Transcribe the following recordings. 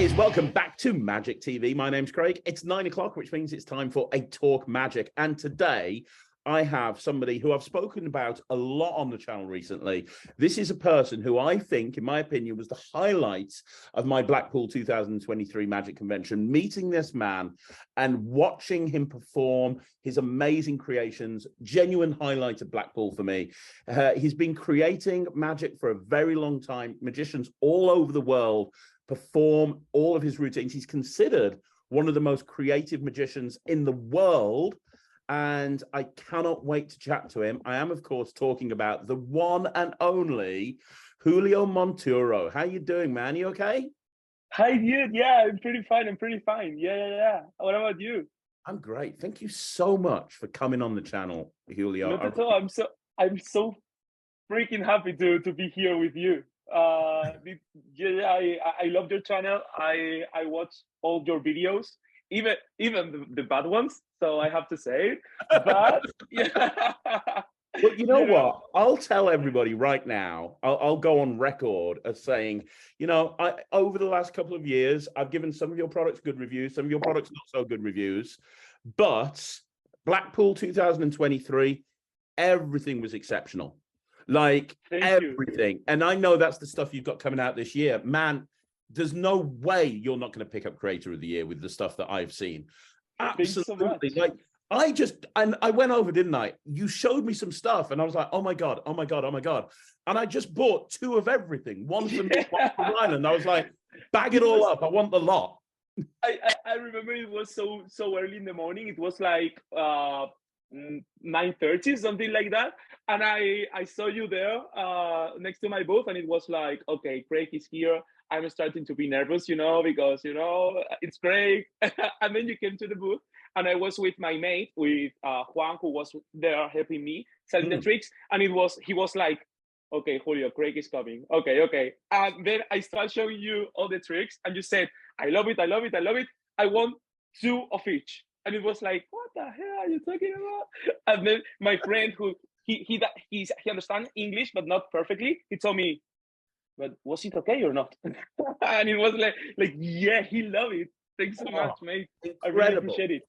Guys, welcome back to Magic TV. My name's Craig. It's 9 o'clock, which means it's time for a Talk Magic. And today I have somebody who I've spoken about a lot on the channel recently. This is a person who I think, in my opinion, was the highlight of my Blackpool 2023 Magic Convention. Meeting this man and watching him perform his amazing creations, genuine highlight of Blackpool for me. He's been creating magic for a very long time. Magicians all over the world perform all of his routines. He's considered one of the most creative magicians in the world, and I cannot wait to chat to him. I am, of course, talking about the one and only Julio Montoro. How you doing, man? You okay? Hi, dude. Yeah, I'm pretty fine. Yeah. What about you? I'm great. Thank you so much for coming on the channel, Julio. Not at all. I'm so freaking happy to be here with you. I love your channel. I watch all your videos, even the bad ones. So I have to say it. But yeah. Well, you know what? I'll tell everybody right now, I'll go on record as saying, you know, over the last couple of years, I've given some of your products good reviews, some of your products not so good reviews, but Blackpool 2023, everything was exceptional. Like everything. And I know that's the stuff you've got coming out this year. Man, there's no way you're not going to pick up Creator of the Year with the stuff that I've seen. Absolutely. So like I went over, didn't I? You showed me some stuff and I was like, oh my God. And I just bought two of everything. One for me, one for Ryland. I was like, bag it all up. I want the lot. I remember it was so early in the morning. It was like 9:30, something like that. And I saw you there next to my booth, and it was like, okay, Craig is here. I'm starting to be nervous, because, it's Craig. And then you came to the booth, and I was with my mate, with Juan, who was there helping me selling the tricks. And he was like, okay, Julio, Craig is coming. Okay. And then I started showing you all the tricks, and you said, I love it. I want two of each. And it was like, what the hell are you talking about? And then my friend, who he understands English but not perfectly, he told me, but was it okay or not? And it was like yeah, he loved it. Thanks so much, mate. Incredible. I really appreciate it.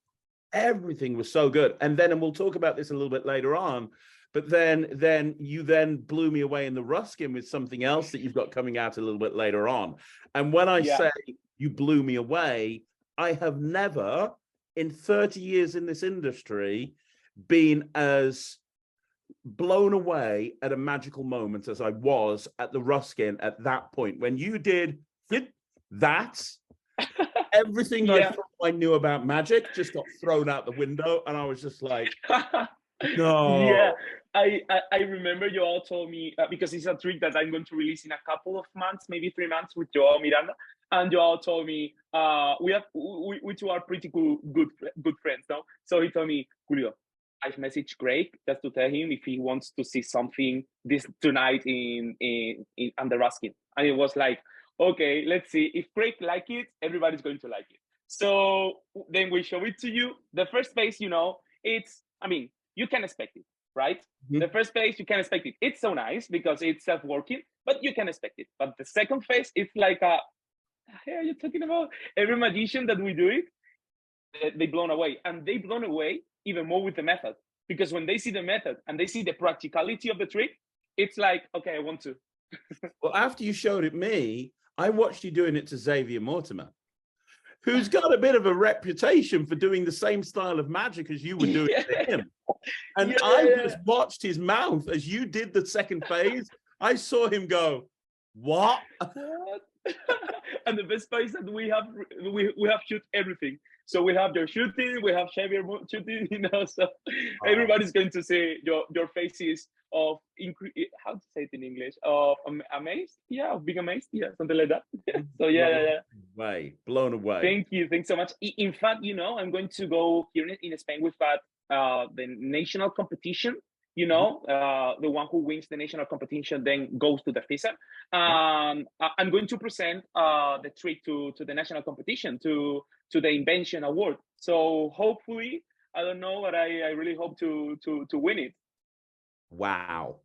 Everything was so good. And we'll talk about this a little bit later on, but then you blew me away in the Ruskin with something else that you've got coming out a little bit later on. And when I say you blew me away, I have never in 30 years in this industry been as blown away at a magical moment as I was at the Ruskin at that point. When you did that, everything I thought I knew about magic just got thrown out the window, and I was just like, no. Yeah, I remember you all told me, because it's a trick that I'm going to release in a couple of months, maybe 3 months, with Joao Miranda. And you all told me, we two are pretty good friends now. So he told me, Julio, I've messaged Craig just to tell him if he wants to see something tonight in the Ruskin. And it was like, okay, let's see. If Craig like it, everybody's going to like it. So then we show it to you. The first phase, you can expect it, right? Mm-hmm. The first phase, you can expect it. It's so nice because it's self-working, but you can expect it. But the second phase, it's like hey, are you talking about? Every magician that we do it, they blown away. And they blown away even more with the method. Because when they see the method and they see the practicality of the trick, it's like, okay, I want to. Well, after you showed it me, I watched you doing it to Xavier Mortimer, who's got a bit of a reputation for doing the same style of magic as you were doing to him. And I just watched his mouth as you did the second phase. I saw him go, what? And the best part is that we have shoot everything. So we have your shooting, we have Xavier shooting, so everybody's going to see your faces of how to say it in English, of amazed, of being amazed, something like that. So blown away. Thank you, thanks so much. In fact, I'm going to go here in Spain with the national competition. The one who wins the national competition then goes to the FISA. I'm going to present the trick to the national competition, to the Invention Award. So hopefully, I don't know, but I really hope to win it. Wow.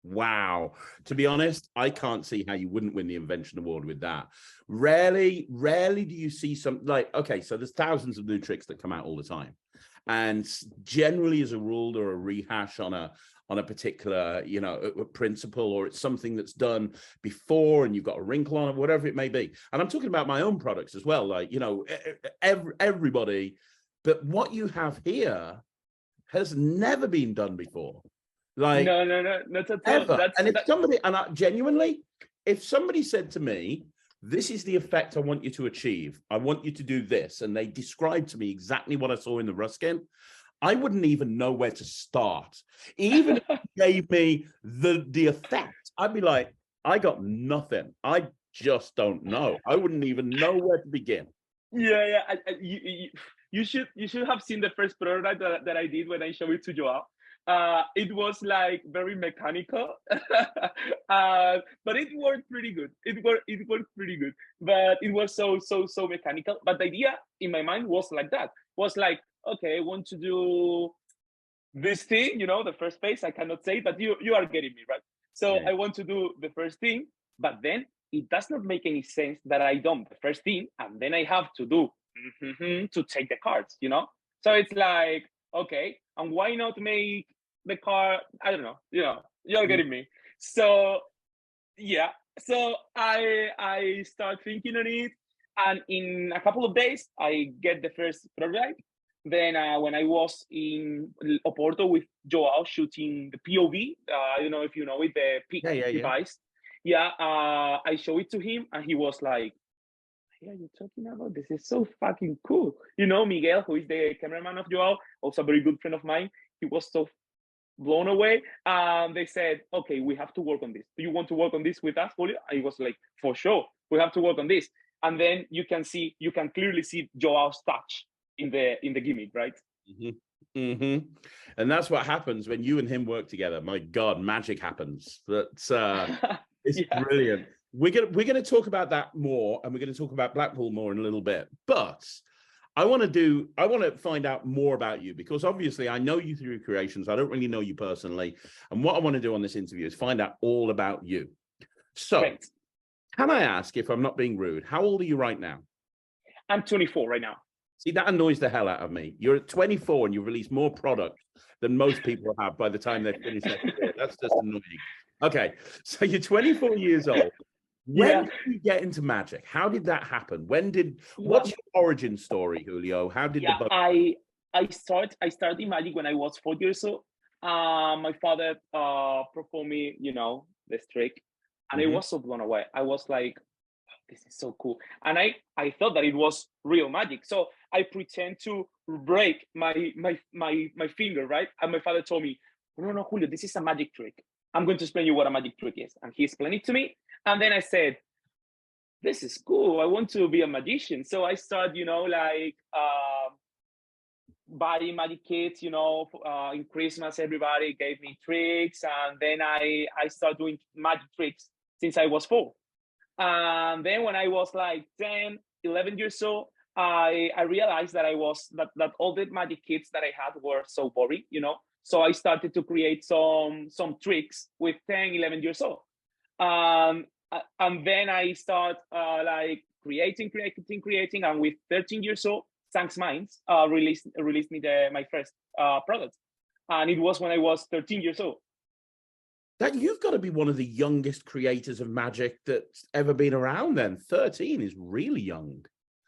Wow. To be honest, I can't see how you wouldn't win the Invention Award with that. Rarely do you see some like, okay, so there's thousands of new tricks that come out all the time. And generally, as a rule, or a rehash on a particular, you know, a principle, or it's something that's done before and you've got a wrinkle on it, whatever it may be. And I'm talking about my own products as well, like, you know, everybody. But what you have here has never been done before. Like, no, not at all. Ever. And if somebody, and genuinely, if somebody said to me, this is the effect I want you to achieve, I want you to do this, and they described to me exactly what I saw in the Ruskin, I wouldn't even know where to start. Even if you gave me the effect, I'd be like, I got nothing. I just don't know. I wouldn't even know where to begin. Yeah. You should have seen the first prototype that I did when I showed it to Joao. It was like very mechanical, but it worked pretty good. It worked pretty good, but it was so mechanical. But the idea in my mind was like that. Was like, okay, I want to do this thing. You know, the first phase. I cannot say, but you are getting me, right? So yeah. I want to do the first thing, but then it does not make any sense that I done the first thing and then I have to do to take the cards. You know, so it's like, okay, and why not make the car? I don't know. You know, you're getting me. So yeah. So I start thinking on it, and in a couple of days I get the first prototype. Then when I was in Oporto with Joao shooting the POV, I don't know if you know it, the peak device. Yeah, I show it to him, and he was like, "Yeah, you're talking about this is so fucking cool." You know, Miguel, who is the cameraman of Joao, also a very good friend of mine, he was so blown away. They said, "Okay, we have to work on this. Do you want to work on this with us, Julio?" I was like, "For sure, we have to work on this." And then you can clearly see Joao's touch in the gimmick, right? And that's what happens when you and him work together. My God, magic happens. That's it's brilliant. We're gonna talk about that more, and we're gonna talk about Blackpool more in a little bit. But I want to find out more about you, because obviously I know you through creations. I don't really know you personally. And what I want to do on this interview is find out all about you. So Great. Can I ask, if I'm not being rude, how old are you right now? I'm 24 right now. See, that annoys the hell out of me. You're at 24 and you've released more product than most people have by the time they've finished their career. That's just annoying. Okay, so you're 24 years old. When did you get into magic? How did that happen? What's your origin story, Julio? How did the I started magic when I was 4 years old. My father performed me, you know, this trick, and I was so blown away. I was like, this is so cool. And I thought that it was real magic. So I pretend to break my finger, right? And my father told me, no, Julio, this is a magic trick. I'm going to explain you what a magic trick is. And he explained it to me. And then I said, this is cool. I want to be a magician. So I started, you know, like buying magic kits, you know, in Christmas, everybody gave me tricks. And then I started doing magic tricks since I was 4. And then when I was like 10, 11 years old, I realized that that all the magic kits that I had were so boring, you know. So I started to create some tricks with 10, 11 years old. And then I start like creating. And with 13 years old, Thanks Minds released me my first product. And it was when I was 13 years old. That you've got to be one of the youngest creators of magic that's ever been around then. 13 is really young.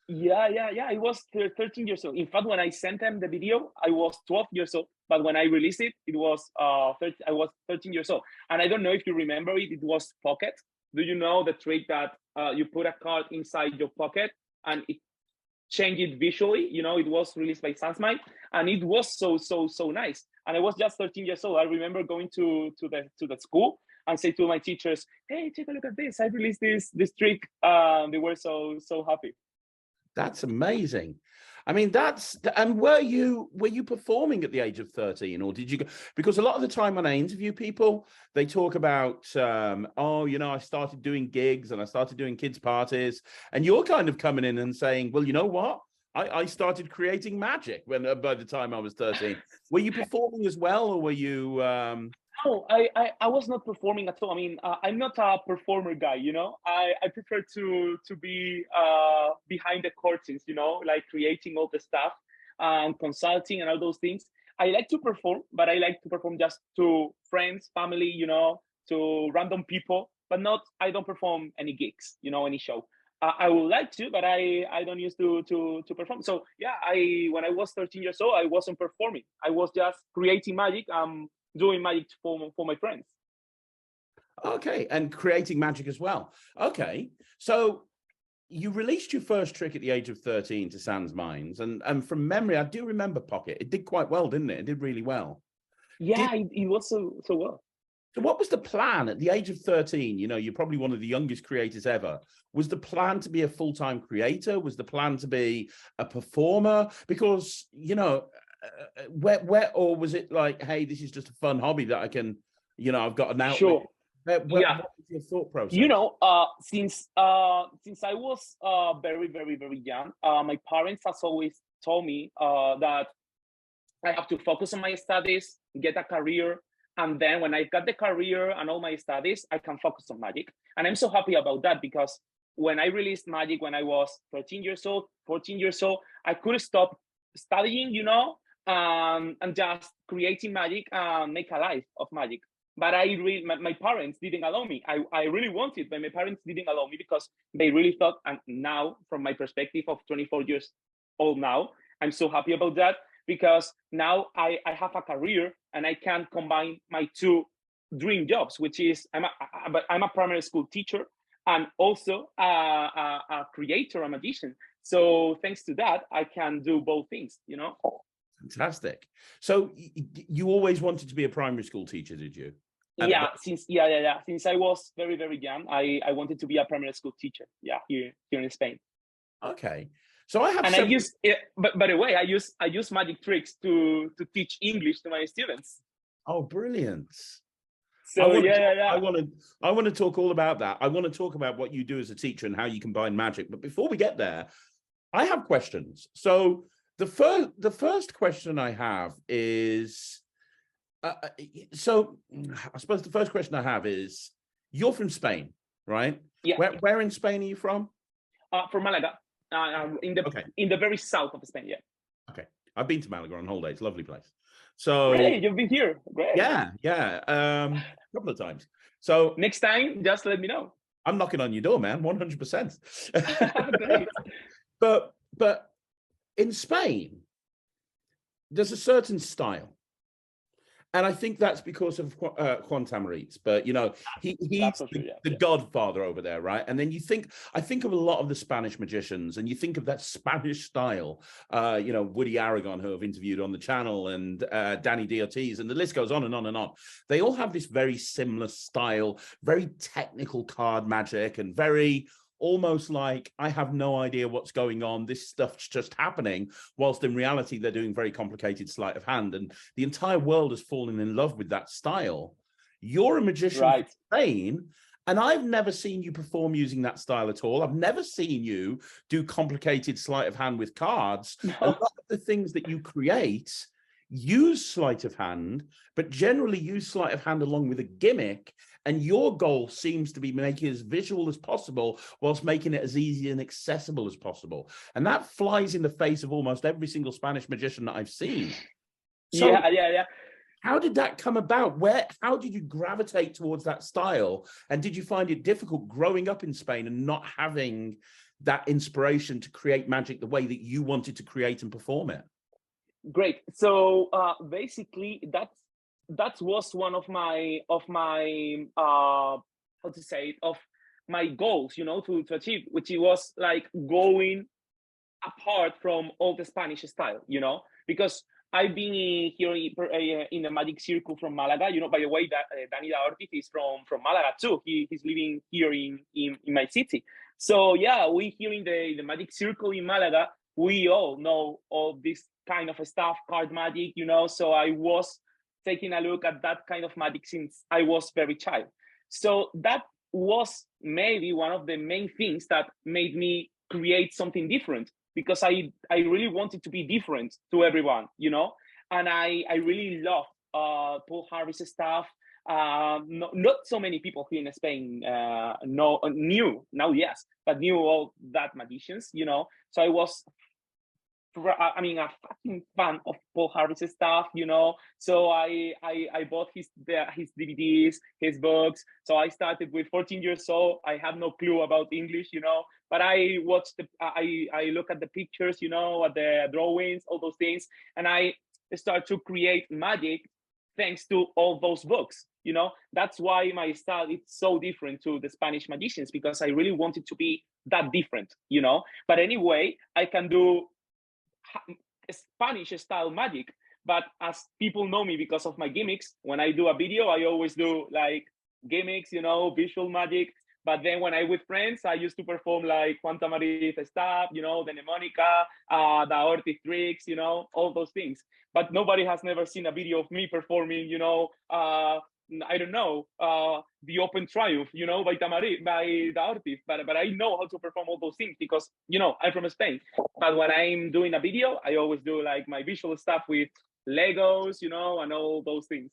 Yeah. I was 13 years old. In fact, when I sent them the video, I was 12 years old. But when I released it, I was 13 years old. And I don't know if you remember it, it was pocket. Do you know the trick that you put a card inside your pocket and it changed it visually? You know, it was released by Sansmite, and it was so nice. And I was just 13 years old. I remember going to the school and say to my teachers, "Hey, take a look at this! I released this trick." They were so happy. That's amazing. I mean, and were you performing at the age of 13, or did you go? Because a lot of the time when I interview people, they talk about, oh, you know, I started doing gigs and I started doing kids' parties, and you're kind of coming in and saying, well, you know what? I started creating magic by the time I was 13. Were you performing as well, or were you? No, I was not performing at all. I mean, I'm not a performer guy, you know. I prefer to be behind the curtains, you know, like creating all the stuff and consulting and all those things. I like to perform, but I like to perform just to friends, family, you know, to random people, but not. I don't perform any gigs, you know, any show. I would like to, but I don't used to perform. So yeah, I when I was 13 years old, I wasn't performing. I was just creating magic. Doing magic for my friends. Okay, and creating magic as well. Okay, so you released your first trick at the age of 13 to Sans Minds, and from memory, I do remember Pocket. It did quite well, didn't it? It did really well. Yeah, it was so well. So what was the plan at the age of 13? You know, you're probably one of the youngest creators ever. Was the plan to be a full-time creator? Was the plan to be a performer? Because, you know, where or was it like, hey, this is just a fun hobby that I can, you know, I've got an outlet. Sure. Yeah. What was your thought process? You know, since I was very young, my parents has always told me that I have to focus on my studies, get a career, and then when I got the career and all my studies, I can focus on magic. And I'm so happy about that because when I released magic when I was 13 years old, 14 years old, I could stop studying, you know, and just creating magic and make a life of magic. But my parents didn't allow me. I really wanted, but my parents didn't allow me because they really thought, and now from my perspective of 24 years old now, I'm so happy about that because now I have a career and I can combine my two dream jobs, which is I'm a primary school teacher and also a creator, a magician. So thanks to that, I can do both things, you know? Fantastic. So you always wanted to be a primary school teacher, did you? Yeah, since I was very young, I wanted to be a primary school teacher. Yeah, here in Spain. Okay, so I have. And I use, but by the way, I use magic tricks to teach English to my students. Oh, brilliant! So I want to talk all about that. I want to talk about what you do as a teacher and how you combine magic. But before we get there, I have questions. So the first question I have is. So I suppose the first question I have is, you're from Spain, right? Yeah. Where in Spain are you from? From Malaga, in the very south of Spain. Yeah. Okay, I've been to Malaga on holiday. It's a lovely place. So really, you've been here? Great. Yeah. A couple of times. So next time, just let me know. I'm knocking on your door, man. 100%. But in Spain, there's a certain style. And I think that's because of Juan Tamariz, but you know, he's the godfather over there, right? And then I think of a lot of the Spanish magicians, and you think of that Spanish style, you know, Woody Aragon, who I've interviewed on the channel, and Danny D'Ortiz, and the list goes on and on and on. They all have this very similar style, very technical card magic, and very almost like, I have no idea what's going on. This stuff's just happening, whilst in reality, they're doing very complicated sleight of hand. And the entire world has fallen in love with that style. You're a magician from Spain, and I've never seen you perform using that style at all. I've never seen you do complicated sleight of hand with cards. No. A lot of the things that you create use sleight of hand, but generally use sleight of hand along with a gimmick. And your goal seems to be making it as visual as possible whilst making it as easy and accessible as possible. And that flies in the face of almost every single Spanish magician that I've seen. So yeah. How did that come about? How did you gravitate towards that style? And did you find it difficult growing up in Spain and not having that inspiration to create magic the way that you wanted to create and perform it? Great. So basically, that was one of my how to say it, of my goals, you know, to achieve, which it was like going apart from all the Spanish style, you know, because I've been here in the magic circle from Malaga, you know. By the way, that Danny D'Ortiz is from Malaga too. He's living here in my city. So yeah, we here in the magic circle in Malaga, we all know all this kind of stuff, card magic, you know. So I was taking a look at that kind of magic since I was very child. So that was maybe one of the main things that made me create something different, because I really wanted to be different to everyone, you know. And I really love Paul Harvey's stuff. not so many people here in Spain knew, now yes, but knew all that magicians, you know. So I was, I mean, a fucking fan of Paul Harvey's stuff, you know. So I bought his DVDs, his books. So I started with 14 years old. I had no clue about English, you know, but I watched I look at the pictures, you know, at the drawings, all those things, and I start to create magic thanks to all those books, you know. That's why my style is so different to the Spanish magicians, because I really wanted to be that different, you know. But anyway, I can do Spanish style magic, but as people know me because of my gimmicks, when I do a video, I always do like gimmicks, you know, visual magic. But then when I with friends, I used to perform like Juan Tamariz stuff, you know, the mnemonica, the Ortiz tricks, you know, all those things. But nobody has never seen a video of me performing, you know, I don't know, the Open Triumph, you know, by the Ortiz. But I know how to perform all those things because, you know, I'm from Spain. But when I'm doing a video, I always do like my visual stuff with Legos, you know, and all those things.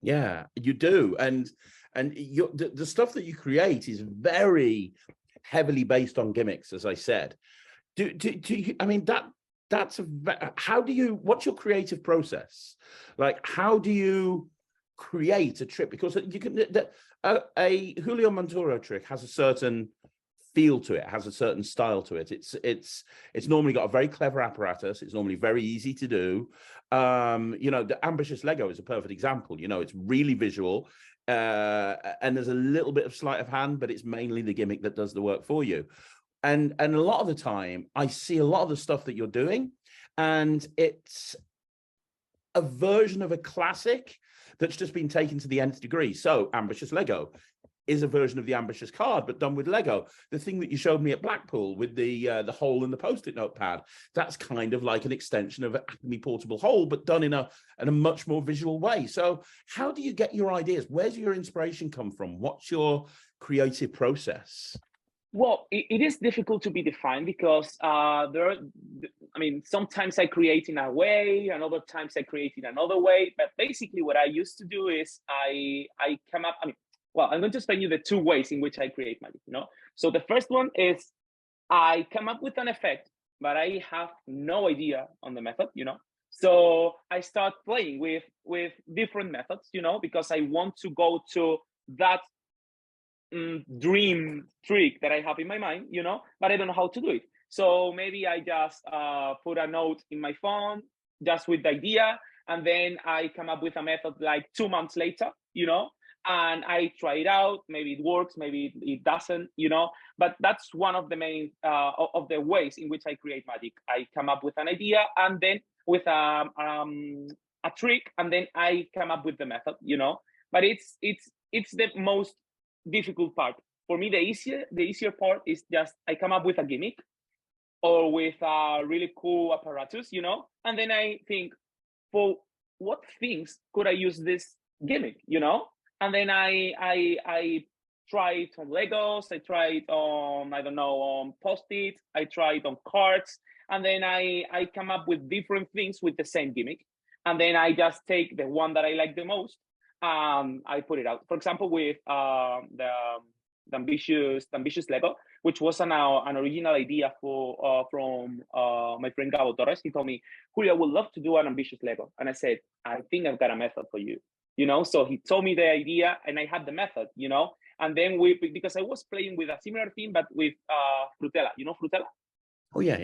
Yeah, you do. And the stuff that you create is very heavily based on gimmicks, as I said. Do you, I mean, that's how do you, what's your creative process? Like, how do you create a trick? Because you can, a Julio Montoro trick has a certain feel to it, has a certain style to it. It's normally got a very clever apparatus. It's normally very easy to do. You know, the ambitious Lego is a perfect example. You know, it's really visual, and there's a little bit of sleight of hand, but it's mainly the gimmick that does the work for you. And a lot of the time, I see a lot of the stuff that you're doing, and it's a version of a classic that's just been taken to the nth degree. So ambitious Lego is a version of the ambitious card, but done with Lego. The thing that you showed me at Blackpool with the hole in the Post-it note pad, that's kind of like an extension of an Acme portable hole, but done in a much more visual way. So how do you get your ideas? Where's your inspiration come from? What's your creative process? Well, it is difficult to be defined because I mean, sometimes I create in a way, and other times I create in another way. But basically what I used to do is I come up, well, I'm going to explain you the two ways in which I create magic, you know? So the first one is I come up with an effect, but I have no idea on the method, you know? So I start playing with different methods, you know, because I want to go to that dream trick that I have in my mind, you know, but I don't know how to do it. So maybe I just put a note in my phone just with the idea, and then I come up with a method like 2 months later, you know, and I try it out. Maybe it works, maybe it doesn't, you know, but that's one of the main of the ways in which I create magic. I come up with an idea, and then with a trick, and then I come up with the method, you know. But it's the most difficult part for me. The easier part is just I come up with a gimmick or with a really cool apparatus, you know, and then I think, for what things could I use this gimmick, you know? And then I try it on Legos, I try it on, I don't know, on Post-it, I try it on cards, and then I come up with different things with the same gimmick. And then I just take the one that I like the most, I put it out. For example, with the ambitious Lego, which was an original idea from my friend Gabo Torres. He told me, Julio, I would love to do an ambitious Lego. And I said, I think I've got a method for you. You know, so he told me the idea and I had the method, you know, and then because I was playing with a similar theme, but with Frutella, you know, Frutella? Oh, yeah.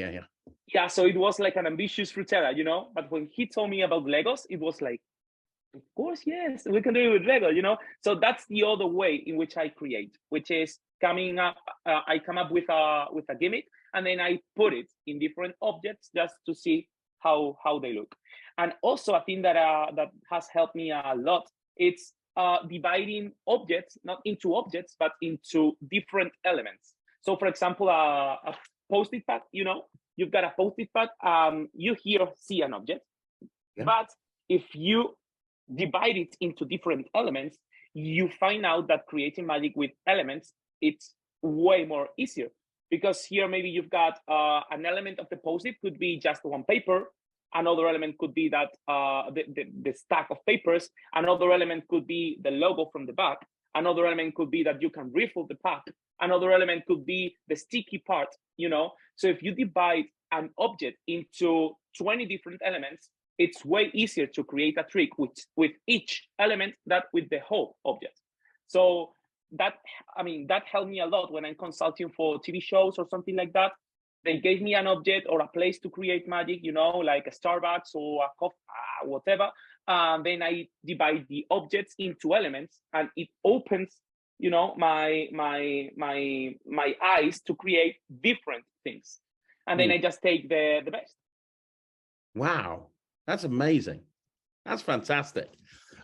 Yeah, so it was like an ambitious Frutella, you know, but when he told me about Legos, it was like, of course, yes, we can do it with Lego, you know? So that's the other way in which I create, which is coming up, I come up with a gimmick, and then I put it in different objects just to see how they look. And also a thing that has helped me a lot, it's dividing objects, not into objects, but into different elements. So for example, a Post-it pad, you know, you've got a Post-it pad, you here see an object, yeah. But if you divide it into different elements, you find out that creating magic with elements, it's way more easier. Because here maybe you've got an element of the Post-it could be just one paper, Another element could be that the stack of papers. Another element could be the logo from the back. Another element could be that you can refill the pack. Another element could be the sticky part, you know? So if you divide an object into 20 different elements, it's way easier to create a trick with each element than with the whole object. So that helped me a lot when I'm consulting for TV shows or something like that. They gave me an object or a place to create magic, you know, like a Starbucks or a coffee, whatever. Then I divide the objects into elements, and it opens, you know, my eyes to create different things. And then I just take the best. Wow, that's amazing. That's fantastic.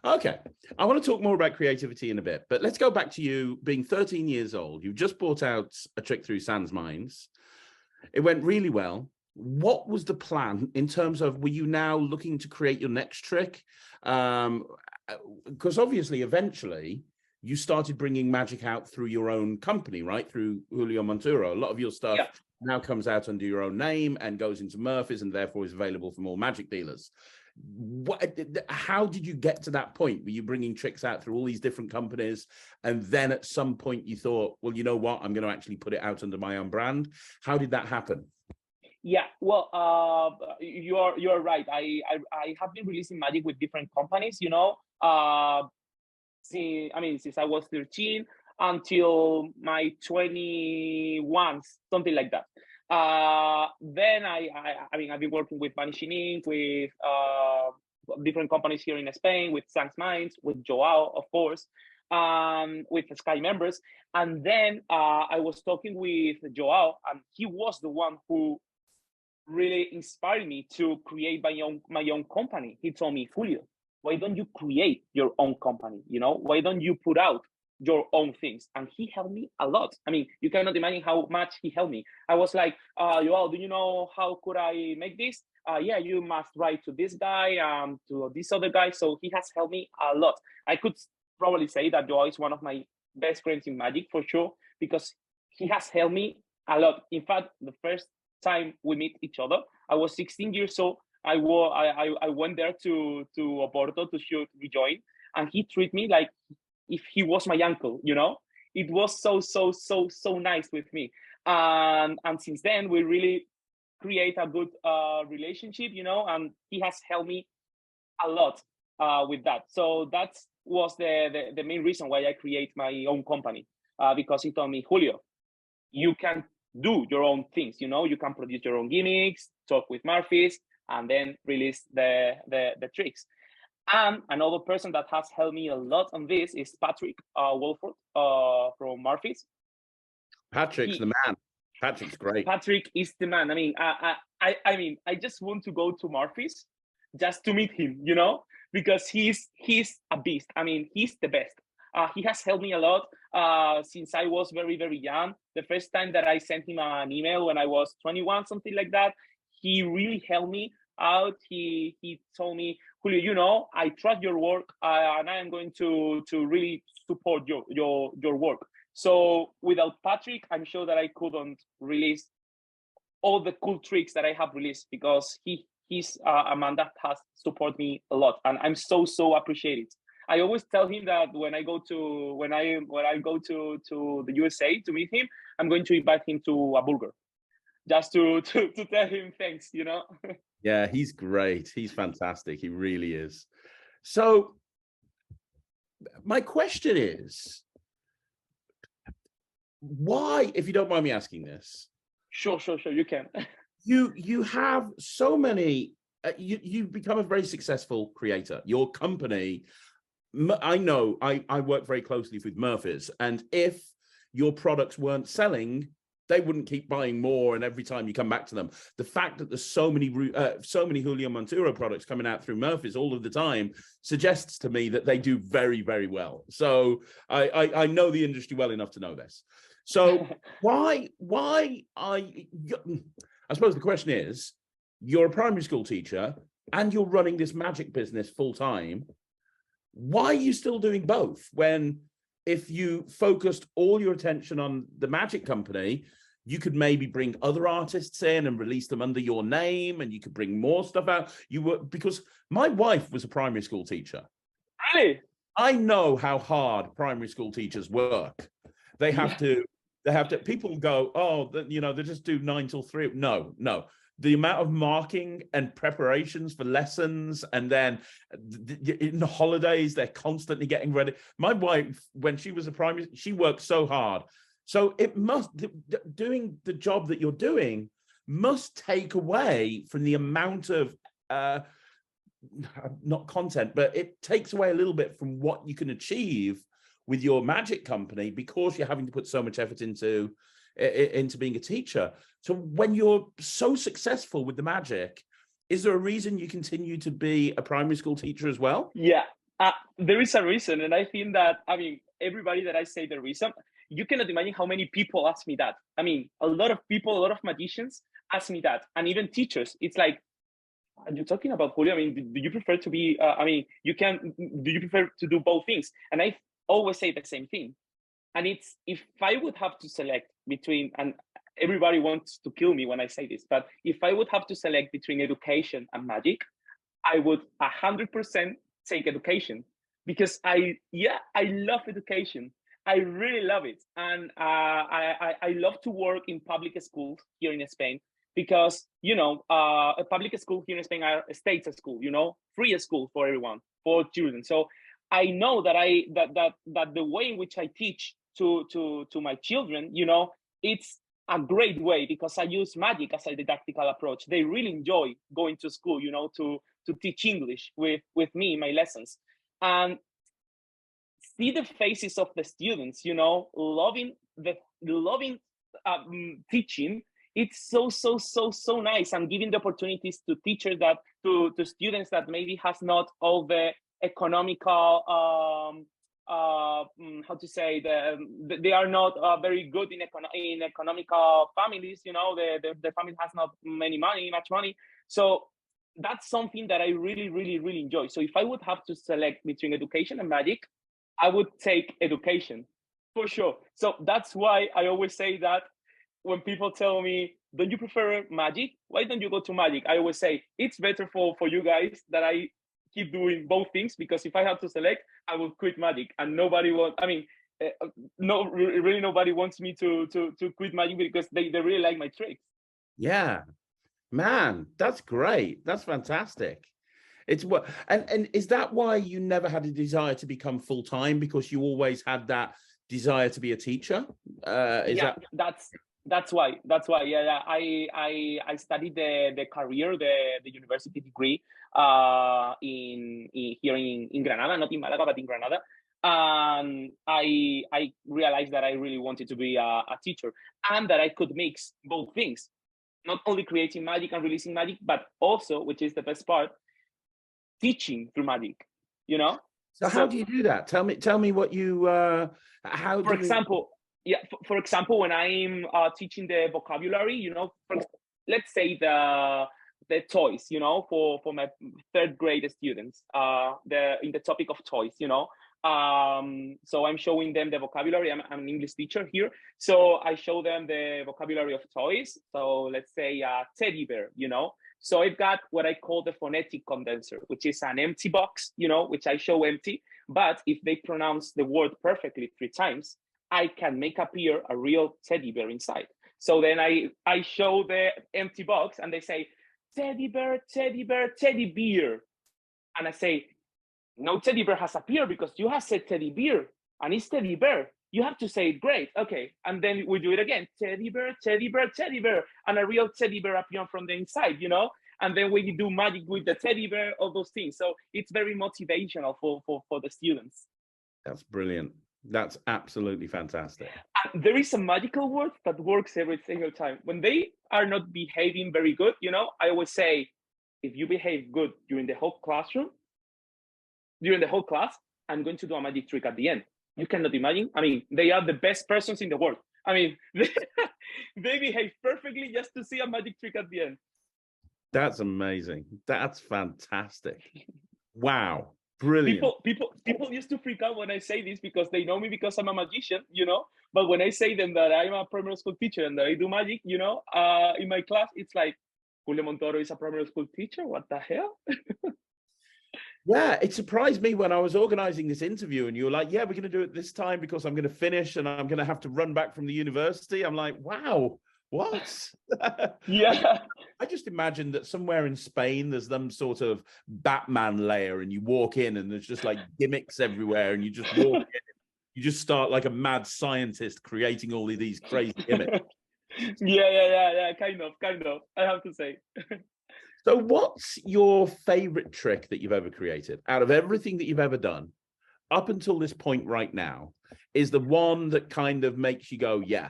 Okay, I want to talk more about creativity in a bit, but let's go back to you being 13 years old. You've just brought out a trick through Sans Minds. It went really well. What was the plan in terms of, were you now looking to create your next trick? Because obviously, eventually, you started bringing magic out through your own company, right? Through Julio Montoro. A lot of your stuff now comes out under your own name and goes into Murphy's and therefore is available for more magic dealers. How did you get to that point? Were you bringing tricks out through all these different companies, and then at some point you thought, well, you know what, I'm going to actually put it out under my own brand? How did that happen? Yeah, well, you're right. I have been releasing magic with different companies, you know. Since I was 13 until my 21, something like that. Then I've been working with Vanishing Ink, with different companies here in Spain, with Sans Minds, with Joao, of course, with the Sky members. And then I was talking with Joao, and he was the one who really inspired me to create my own company. He told me, Julio, why don't you create your own company? You know, why don't you put out your own things? And he helped me a lot. I mean, you cannot imagine how much he helped me. I was like, Joao, do you know how could I make this? Yeah, you must write to this guy, to this other guy. So he has helped me a lot. I could probably say that Joao is one of my best friends in magic for sure, because he has helped me a lot. In fact, the first time we meet each other, I was 16 years old. I went there to Oporto to rejoin, and he treated me like if he was my uncle, you know. It was so nice with me, and since then we really create a good relationship, you know, and he has helped me a lot with that. So that was the main reason why I create my own company, because he told me, Julio, you can do your own things, you know, you can produce your own gimmicks, talk with Murphy's, and then release the tricks. And another person that has helped me a lot on this is Patrick Wolford from Murphy's. Patrick's the man. Patrick's great. Patrick is the man. I mean, I just want to go to Murphy's just to meet him, you know, because he's a beast. I mean, he's the best. He has helped me a lot since I was very, very young. The first time that I sent him an email when I was 21, something like that, he really helped me out. He told me, Julio, you know, I trust your work, and I am going to really support your work. So without Patrick, I'm sure that I couldn't release all the cool tricks that I have released, because he's a man that has supported me a lot, and I'm so appreciated. I always tell him that when I go to the USA to meet him, I'm going to invite him to a burger, just to tell him thanks, you know. Yeah, he's great. He's fantastic. He really is. So my question is, why, if you don't mind me asking this? Sure, you can. You have so many, you've become a very successful creator. Your company, I know I work very closely with Murphy's, and if your products weren't selling, they wouldn't keep buying more, and every time you come back to them. The fact that there's so many Julio Montoro products coming out through Murphy's all of the time suggests to me that they do very, very well. So I know the industry well enough to know this. So why I suppose the question is, you're a primary school teacher and you're running this magic business full time. Why are you still doing both, when if you focused all your attention on the magic company, you could maybe bring other artists in and release them under your name, and you could bring more stuff out. Because my wife was a primary school teacher. Really? I know how hard primary school teachers work. They have to, people go, oh, they just do 9 till 3. No. The amount of marking and preparations for lessons, and then in the holidays, they're constantly getting ready. My wife, when she was a primary, she worked so hard. So it must, doing the job that you're doing must take away from the amount of, not content, but it takes away a little bit from what you can achieve with your magic company, because you're having to put so much effort into being a teacher. So when you're so successful with the magic, is there a reason you continue to be a primary school teacher as well? Yeah, there is a reason. And I think that, everybody that I say the reason, you cannot imagine how many people ask me that. A lot of people, a lot of magicians ask me that, and even teachers. It's like, are you talking about, Julio? Do you prefer to be, do you prefer to do both things? And I always say the same thing. And it's, if I would have to select between, and everybody wants to kill me when I say this, but if I would have to select between education and magic, I would 100% take education, because I love education. I really love it. And I love to work in public schools here in Spain, because, a public school here in Spain are a state school, free school for everyone, for children. So I know that that the way in which I teach to my children, it's a great way, because I use magic as a didactical approach. They really enjoy going to school, to teach English with me in my lessons, and see the faces of the students, loving teaching. It's so nice, and giving the opportunities to teachers to students that maybe has not all the economical how to say, they are not very good in economical families. The family has not much money. So that's something that I really enjoy. So if I would have to select between education and magic, I would take education for sure. So that's why I always say that when people tell me, don't you prefer magic? Why don't you go to magic? I always say, it's better for you guys that I keep doing both things, because if I have to select, I will quit magic. And nobody wants, nobody wants me to quit magic, because they really like my tricks. Yeah, man, that's great. That's fantastic. It's what, and is that why you never had a desire to become full-time, because you always had that desire to be a teacher? That's why. Yeah. I studied the career, the university degree here in Granada, not in Malaga, but in Granada. And I realized that I really wanted to be a teacher, and that I could mix both things, not only creating magic and releasing magic, but also, which is the best part, teaching through magic. So how do you do that? Tell me what you how. For example. Yeah, for example, when I'm teaching the vocabulary, let's say the toys, for my 3rd grade students, in the topic of toys, so I'm showing them the vocabulary. I'm an English teacher here, so I show them the vocabulary of toys. So let's say teddy bear, So I've got what I call the phonetic condenser, which is an empty box, which I show empty, but if they pronounce the word perfectly 3 times, I can make appear a real teddy bear inside. So then I show the empty box, and they say, teddy bear, teddy bear, teddy bear. And I say, no teddy bear has appeared, because you have said teddy bear, and it's teddy bear. You have to say it great. Okay. And then we do it again. Teddy bear, teddy bear, teddy bear. And a real teddy bear appears from the inside, And then we do magic with the teddy bear, all those things. So it's very motivational for the students. That's brilliant. That's absolutely fantastic. And there is a magical word that works every single time. When they are not behaving very good, I always say, if you behave good during the whole class, I'm going to do a magic trick at the end. You cannot imagine. They are the best persons in the world. They behave perfectly just to see a magic trick at the end. That's amazing. That's fantastic. Wow. Brilliant. People used to freak out when I say this because they know me because I'm a magician, you know. But when I say them that I'm a primary school teacher and that I do magic, you know, in my class, it's like, Julio Montoro is a primary school teacher. What the hell? Yeah, it surprised me when I was organizing this interview and you were like, yeah, we're going to do it this time because I'm going to finish and I'm going to have to run back from the university. I'm like, wow, what? Yeah. I just imagined that somewhere in Spain, there's some sort of Batman layer and you walk in and there's just like gimmicks everywhere and you just walk in, you just start like a mad scientist creating all of these crazy gimmicks. Yeah. Kind of. I have to say. So what's your favorite trick that you've ever created out of everything that you've ever done up until this point right now? Is the one that kind of makes you go, yeah,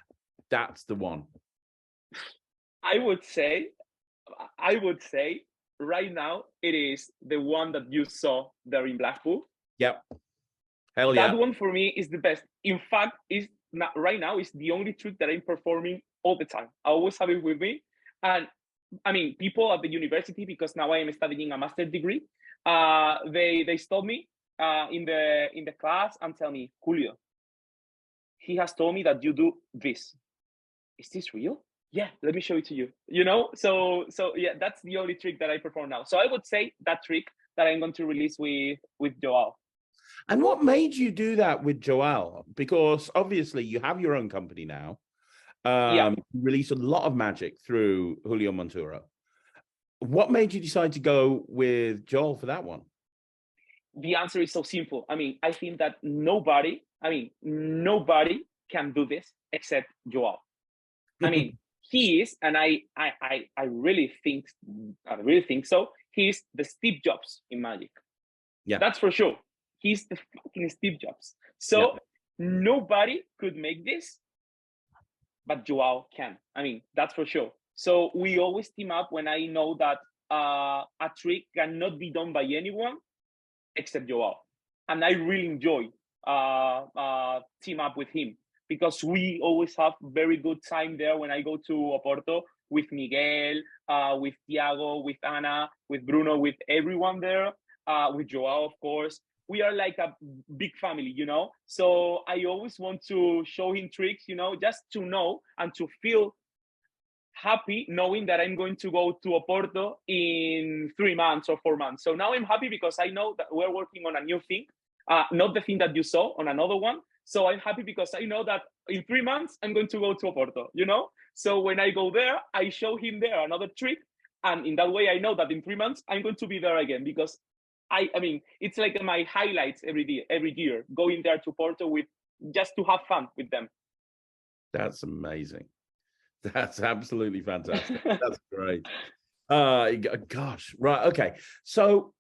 that's the one? I would say right now it is the one that you saw there in Blackpool. Yep. Hell yeah. That one for me is the best. In fact, is not, right now is the only trick that I'm performing all the time. I always have it with me. And I mean, people at the university, because now I am studying a master's degree, they stop me in the class and tell me, Julio, he has told me that you do this. Is this real? Yeah, let me show it to you. You know, so yeah, that's the only trick that I perform now. So I would say that trick that I'm going to release with Joao. And what made you do that with Joao? Because obviously you have your own company now. Yeah. You release a lot of magic through Julio Montoro. What made you decide to go with Joel for that one? The answer is so simple. I mean, I think that nobody can do this except Joao. I mean, he is, and I really think so. He's the Steve Jobs in magic. Yeah, that's for sure. He's the fucking Steve Jobs. So nobody could make this, but Joao can. I mean, that's for sure. So we always team up when I know that a trick cannot be done by anyone except Joao, and I really enjoy team up with him because we always have very good time there when I go to Oporto with Miguel, with Tiago, with Ana, with Bruno, with everyone there, with Joao, of course. We are like a big family, you know? So I always want to show him tricks, you know, just to know and to feel happy knowing that I'm going to go to Oporto in 3 months or 4 months. So now I'm happy because I know that we're working on a new thing, not the thing that you saw on another one. So I'm happy because I know that in 3 months, I'm going to go to Oporto, you know? So when I go there, I show him there another trick. And in that way, I know that in 3 months, I'm going to be there again because I mean, it's like my highlights every year, going there to Porto with just to have fun with them. That's amazing. That's absolutely fantastic. That's great. Gosh, right. Okay. So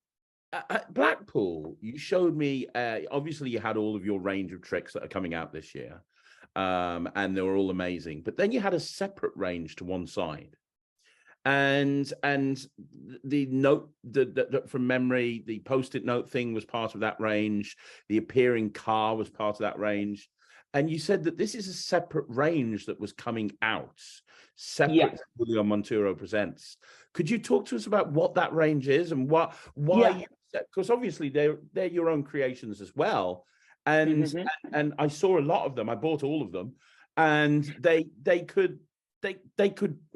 at Blackpool, you showed me, obviously you had all of your range of tricks that are coming out this year. And they were all amazing, but then you had a separate range to one side. And the note from memory, the post-it note thing was part of that range. The appearing car was part of that range. And you said that this is a separate range that was coming out, separate to Julio Montoro Presents. Could you talk to us about what that range is and why? Because obviously they're your own creations as well. And and I saw a lot of them. I bought all of them, and they could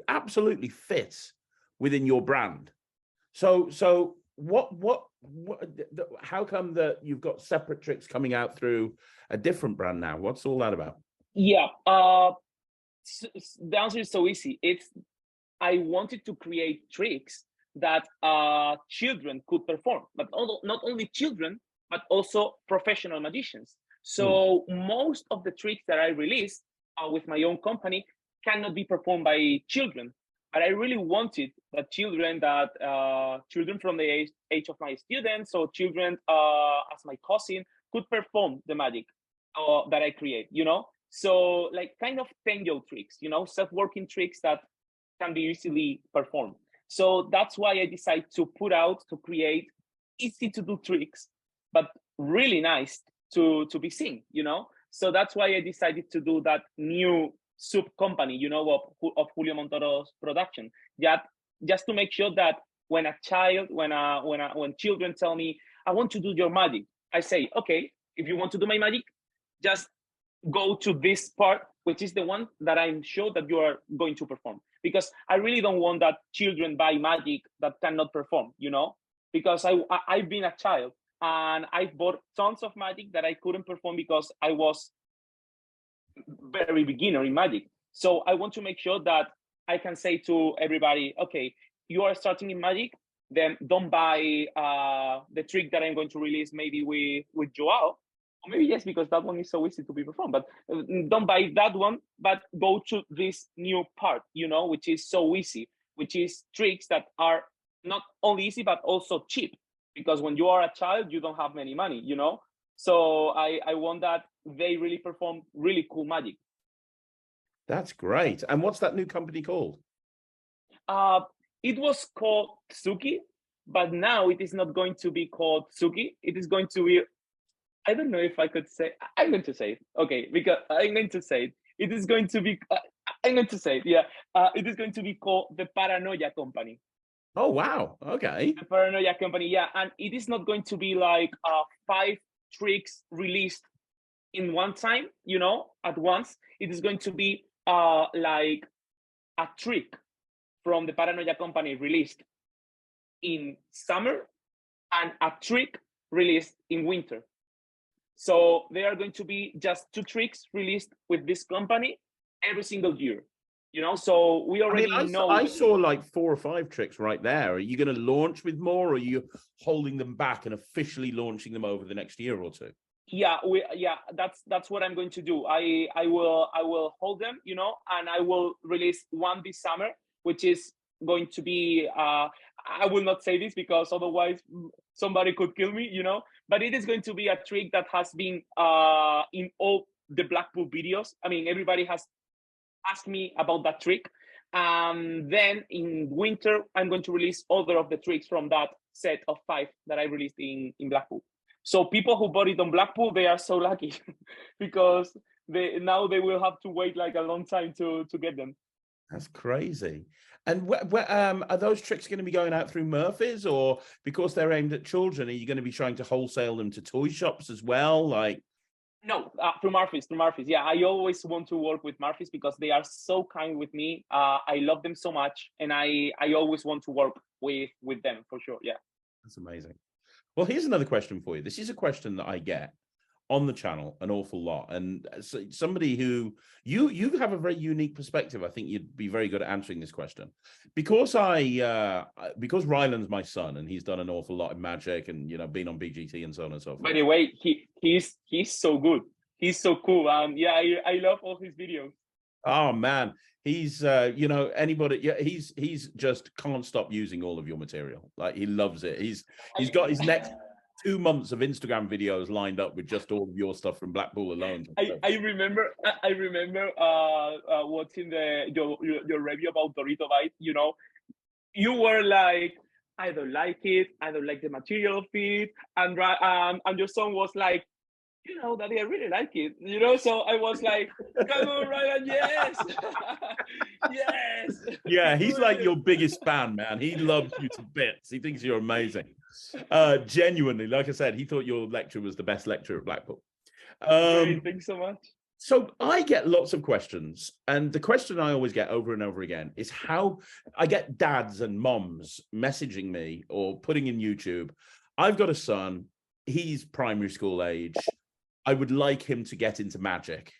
absolutely fit within your brand. So what how come that you've got separate tricks coming out through a different brand now? What's all that about? Yeah, the answer is so easy. I wanted to create tricks that children could perform, but not only children, but also professional magicians. So most of the tricks that I released with my own company cannot be performed by children, but I really wanted that children from the age of my students, so children as my cousin, could perform the magic that I create, you know? So like kind of Tenjo tricks, you know, self-working tricks that can be easily performed. So that's why I decided to create easy to do tricks, but really nice to be seen, you know? So that's why I decided to do that new sub company, you know, of Julio Montoro's production. Just to make sure that when children tell me, I want to do your magic. I say, okay, if you want to do my magic, just go to this part, which is the one that I'm sure that you are going to perform. Because I really don't want that children buy magic that cannot perform, because I've been a child and I bought tons of magic that I couldn't perform because I was very beginner in magic. So I want to make sure that I can say to everybody, okay, you are starting in magic, then don't buy the trick that I'm going to release maybe with Joao. Or maybe yes, because that one is so easy to be performed, but don't buy that one, but go to this new part, which is so easy, which is tricks that are not only easy, but also cheap. Because when you are a child, you don't have many money, So I want that they really perform really cool magic. That's great. And what's that new company called? It was called Tsuki, but now it is not going to be called Tsuki. It is going to be, I don't know if I could say, I'm going to say it. Okay, because I'm going to say it. It is going to be, I'm going to say it, yeah. It is going to be called the Paranoia Company. Oh, wow. Okay. The Paranoia Company, yeah. And it is not going to be like 5 tricks released in one time, at once. It is going to be like a trick from the Paranoia Company released in summer and a trick released in winter. So there are going to be just 2 tricks released with this company every single year. So we already know. I saw like 4 or 5 tricks right there. Are you going to launch with more, or are you holding them back and officially launching them over the next year or 2? Yeah, that's what I'm going to do. I will hold them, and I will release one this summer, which is going to be. I will not say this because otherwise somebody could kill me, But it is going to be a trick that has been in all the Blackpool videos. I mean, everybody has asked me about that trick. Then in winter, I'm going to release other of the tricks from that set of 5 that I released in Blackpool. So people who bought it on Blackpool, they are so lucky because now they will have to wait like a long time to get them. That's crazy. And are those tricks going to be going out through Murphy's, or because they're aimed at children, are you going to be trying to wholesale them to toy shops as well? No, through Murphy's. Yeah, I always want to work with Murphy's because they are so kind with me. I love them so much, and I always want to work with them for sure. Yeah, that's amazing. Well, here's another question for you. This is a question that I get on the channel an awful lot, and somebody who you have a very unique perspective. I think you'd be very good at answering this question because because Ryland's my son and he's done an awful lot in magic and been on BGT and so on and so forth. By the way, he's so good. He's so cool. Yeah, I love all his videos. Oh man, he's anybody. Yeah, he's just can't stop using all of your material. Like, he loves it. He's got his next 2 months of Instagram videos lined up with just all of your stuff from Blackpool alone. I remember watching your review about Dorito Bite. You were like, I don't like it. I don't like the material of it. And your son was like, Daddy, I really like it. So I was like, come on, Ryland, yes. Yes. Yeah, he's like your biggest fan, man. He loves you to bits. He thinks you're amazing. Genuinely, like I said, he thought your lecture was the best lecture at Blackpool. Thanks so much. So I get lots of questions, and the question I always get over and over again is how I get dads and moms messaging me or putting in YouTube. I've got a son. He's primary school age. I would like him to get into magic.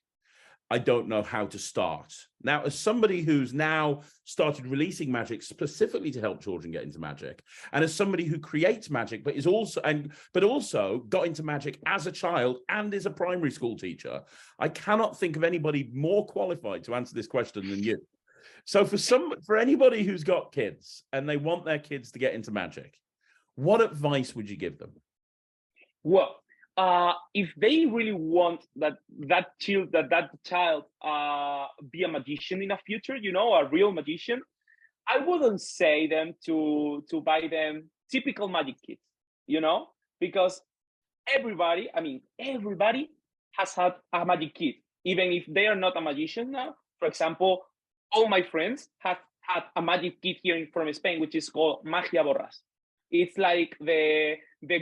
I don't know how to start. Now, as somebody who's now started releasing magic specifically to help children get into magic, and as somebody who creates magic, but also got into magic as a child and is a primary school teacher, I cannot think of anybody more qualified to answer this question than you. So for anybody who's got kids and they want their kids to get into magic, what advice would you give them? Well, if they really want that child be a magician in the future, a real magician, I wouldn't say them to buy them typical magic kits, because everybody has had a magic kit, even if they are not a magician now. For example, all my friends have had a magic kit here from Spain, which is called Magia Borras. It's like the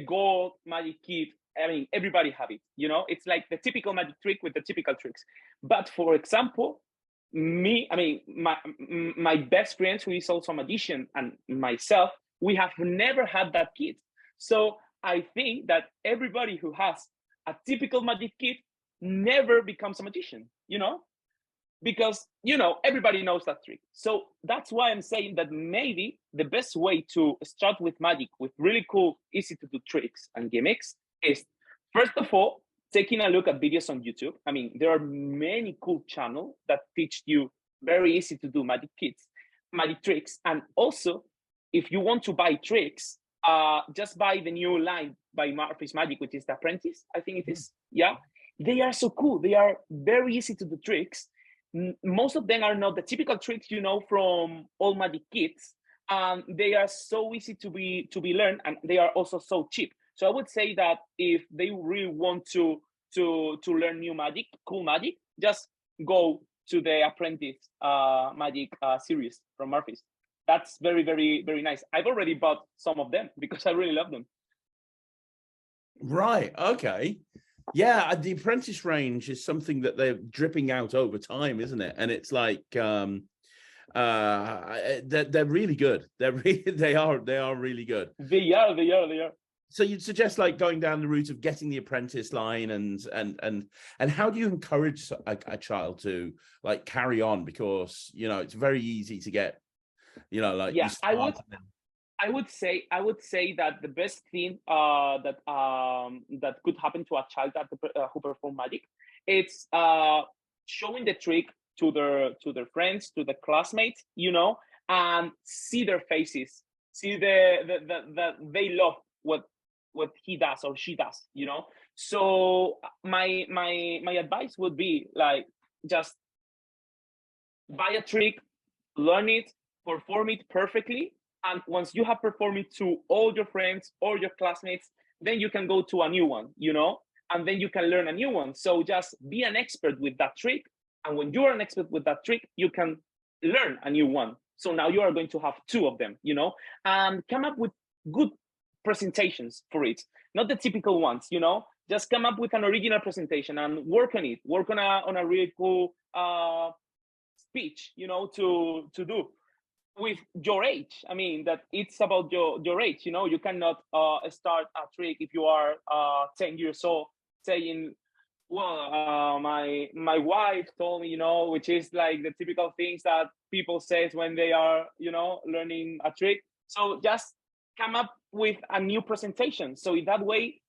gold magic kit. I mean, everybody have it, you know? It's like the typical magic trick with the typical tricks. But for example, my best friend who is also a magician and myself, we have never had that kit. So I think that everybody who has a typical magic kit never becomes a magician, you know? Because, you know, everybody knows that trick. So that's why I'm saying that maybe the best way to start with magic with really cool, easy to do tricks and gimmicks is, first of all, taking a look at videos on YouTube. I mean, there are many cool channels that teach you very easy to do magic kits, magic tricks. And also, if you want to buy tricks, just buy the new line by Murphy's Magic, which is The Apprentice, I think it is. Yeah, they are so cool. They are very easy to do tricks. Most of them are not the typical tricks, you know, from all magic kits. They are so easy to be learned, and they are also so cheap. So I would say that if they really want to learn new magic, cool magic, just go to the Apprentice magic series from Murphy's. That's very, very, very nice. I've already bought some of them because I really love them. Right. Okay. Yeah, the Apprentice range is something that they're dripping out over time, isn't it? And it's like they're really good. They are really good. They are. So you'd suggest like going down the route of getting the Apprentice line, and how do you encourage a child to like carry on? Because, you know, it's very easy to get, you know, like, yeah, I would say that the best thing that could happen to a child who perform magic, it's showing the trick to their friends, to the classmates, you know, and see their faces, see that they love what he does or she does, you know. So my advice would be like, just buy a trick, learn it, perform it perfectly. And once you have performed it to all your friends or your classmates, then you can go to a new one, you know, and then you can learn a new one. So just be an expert with that trick. And when you are an expert with that trick, you can learn a new one. So now you are going to have two of them, you know, and come up with good presentations for it. Not the typical ones, you know, just come up with an original presentation and work on it, work on a really cool speech, you know, to do with your age. I mean, that it's about your age, you know. You cannot start a trick if you are 10 years old saying, well, my wife told me, you know, which is like the typical things that people say when they are, you know, learning a trick. So just come up with a new presentation. So in that way,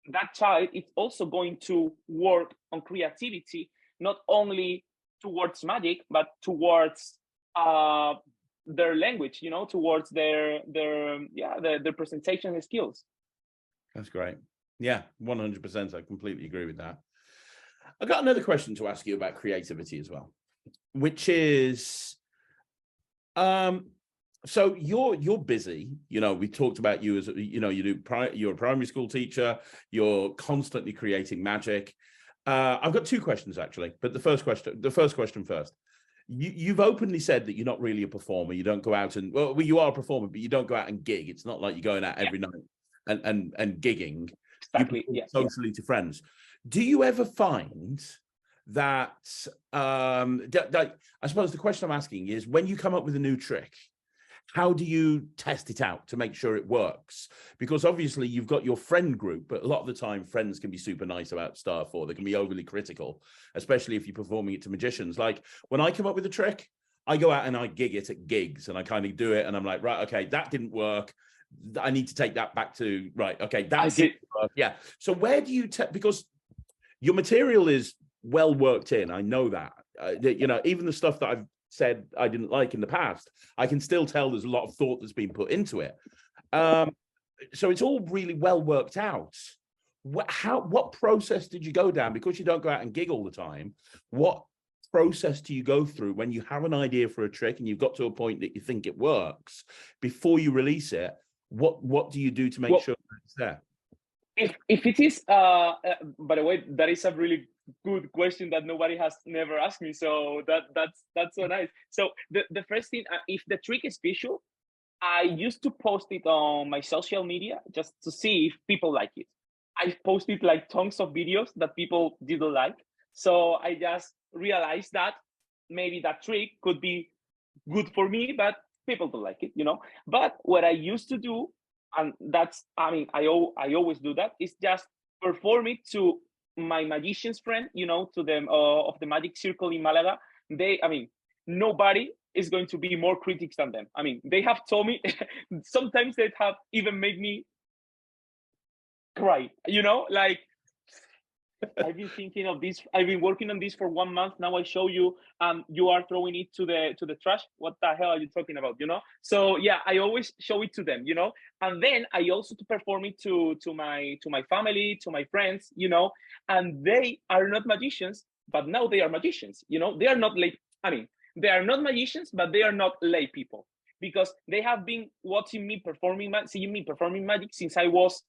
that child is also going to work on creativity, not only towards magic, but towards their language, you know, towards their presentation skills. That's great. Yeah, 100%. I completely agree with that. I've got another question to ask you about creativity as well, which is, so you're busy. You know, we talked about you as, you know, you're a primary school teacher. You're constantly creating magic. I've got two questions actually, but the first question first. You've openly said that you're not really a performer. You don't go out and, well, you are a performer, but you don't go out and gig. It's not like you're going out every night and gigging. Exactly. You socially to friends. Do you ever find that I suppose the question I'm asking is, when you come up with a new trick, how do you test it out to make sure it works? Because obviously you've got your friend group, but a lot of the time friends can be super nice about stuff, or they can be overly critical, especially if you're performing it to magicians. Like when I come up with a trick, I go out and I gig it at gigs, and I kind of do it, and I'm like, right, okay, that didn't work. I need to take that back to, right, okay, that's it. Yeah. So where do you because your material is well worked in, I know that. You know, even the stuff that I've said I didn't like in the past, I can still tell there's a lot of thought that's been put into it. So it's all really well worked out. What process did you go down? Because you don't go out and gig all the time. What process do you go through when you have an idea for a trick and you've got to a point that you think it works before you release it? What do you do to make sure that it's there? If it is, by the way, that is a really good question that nobody has never asked me. So that's so nice. So the first thing, if the trick is visual, I used to post it on my social media just to see if people like it. I posted like tons of videos that people didn't like. So I just realized that maybe that trick could be good for me, but people don't like it, you know. But what I used to do, and that's, I mean, I always do that, is just perform it to my magician's friend, you know, to them of the magic circle in Malaga. I mean, nobody is going to be more critics than them. I mean, they have told me sometimes they have even made me cry, you know, like I've been thinking of this. I've been working on this for 1 month. Now I show you, you are throwing it to the trash. What the hell are you talking about? You know. So yeah, I always show it to them. You know, and then I also to perform it to my family, to my friends. You know, and they are not magicians, but now they are magicians. You know, they are not like. I mean, they are not magicians, but they are not lay people because they have been watching me performing, seeing me performing magic since I was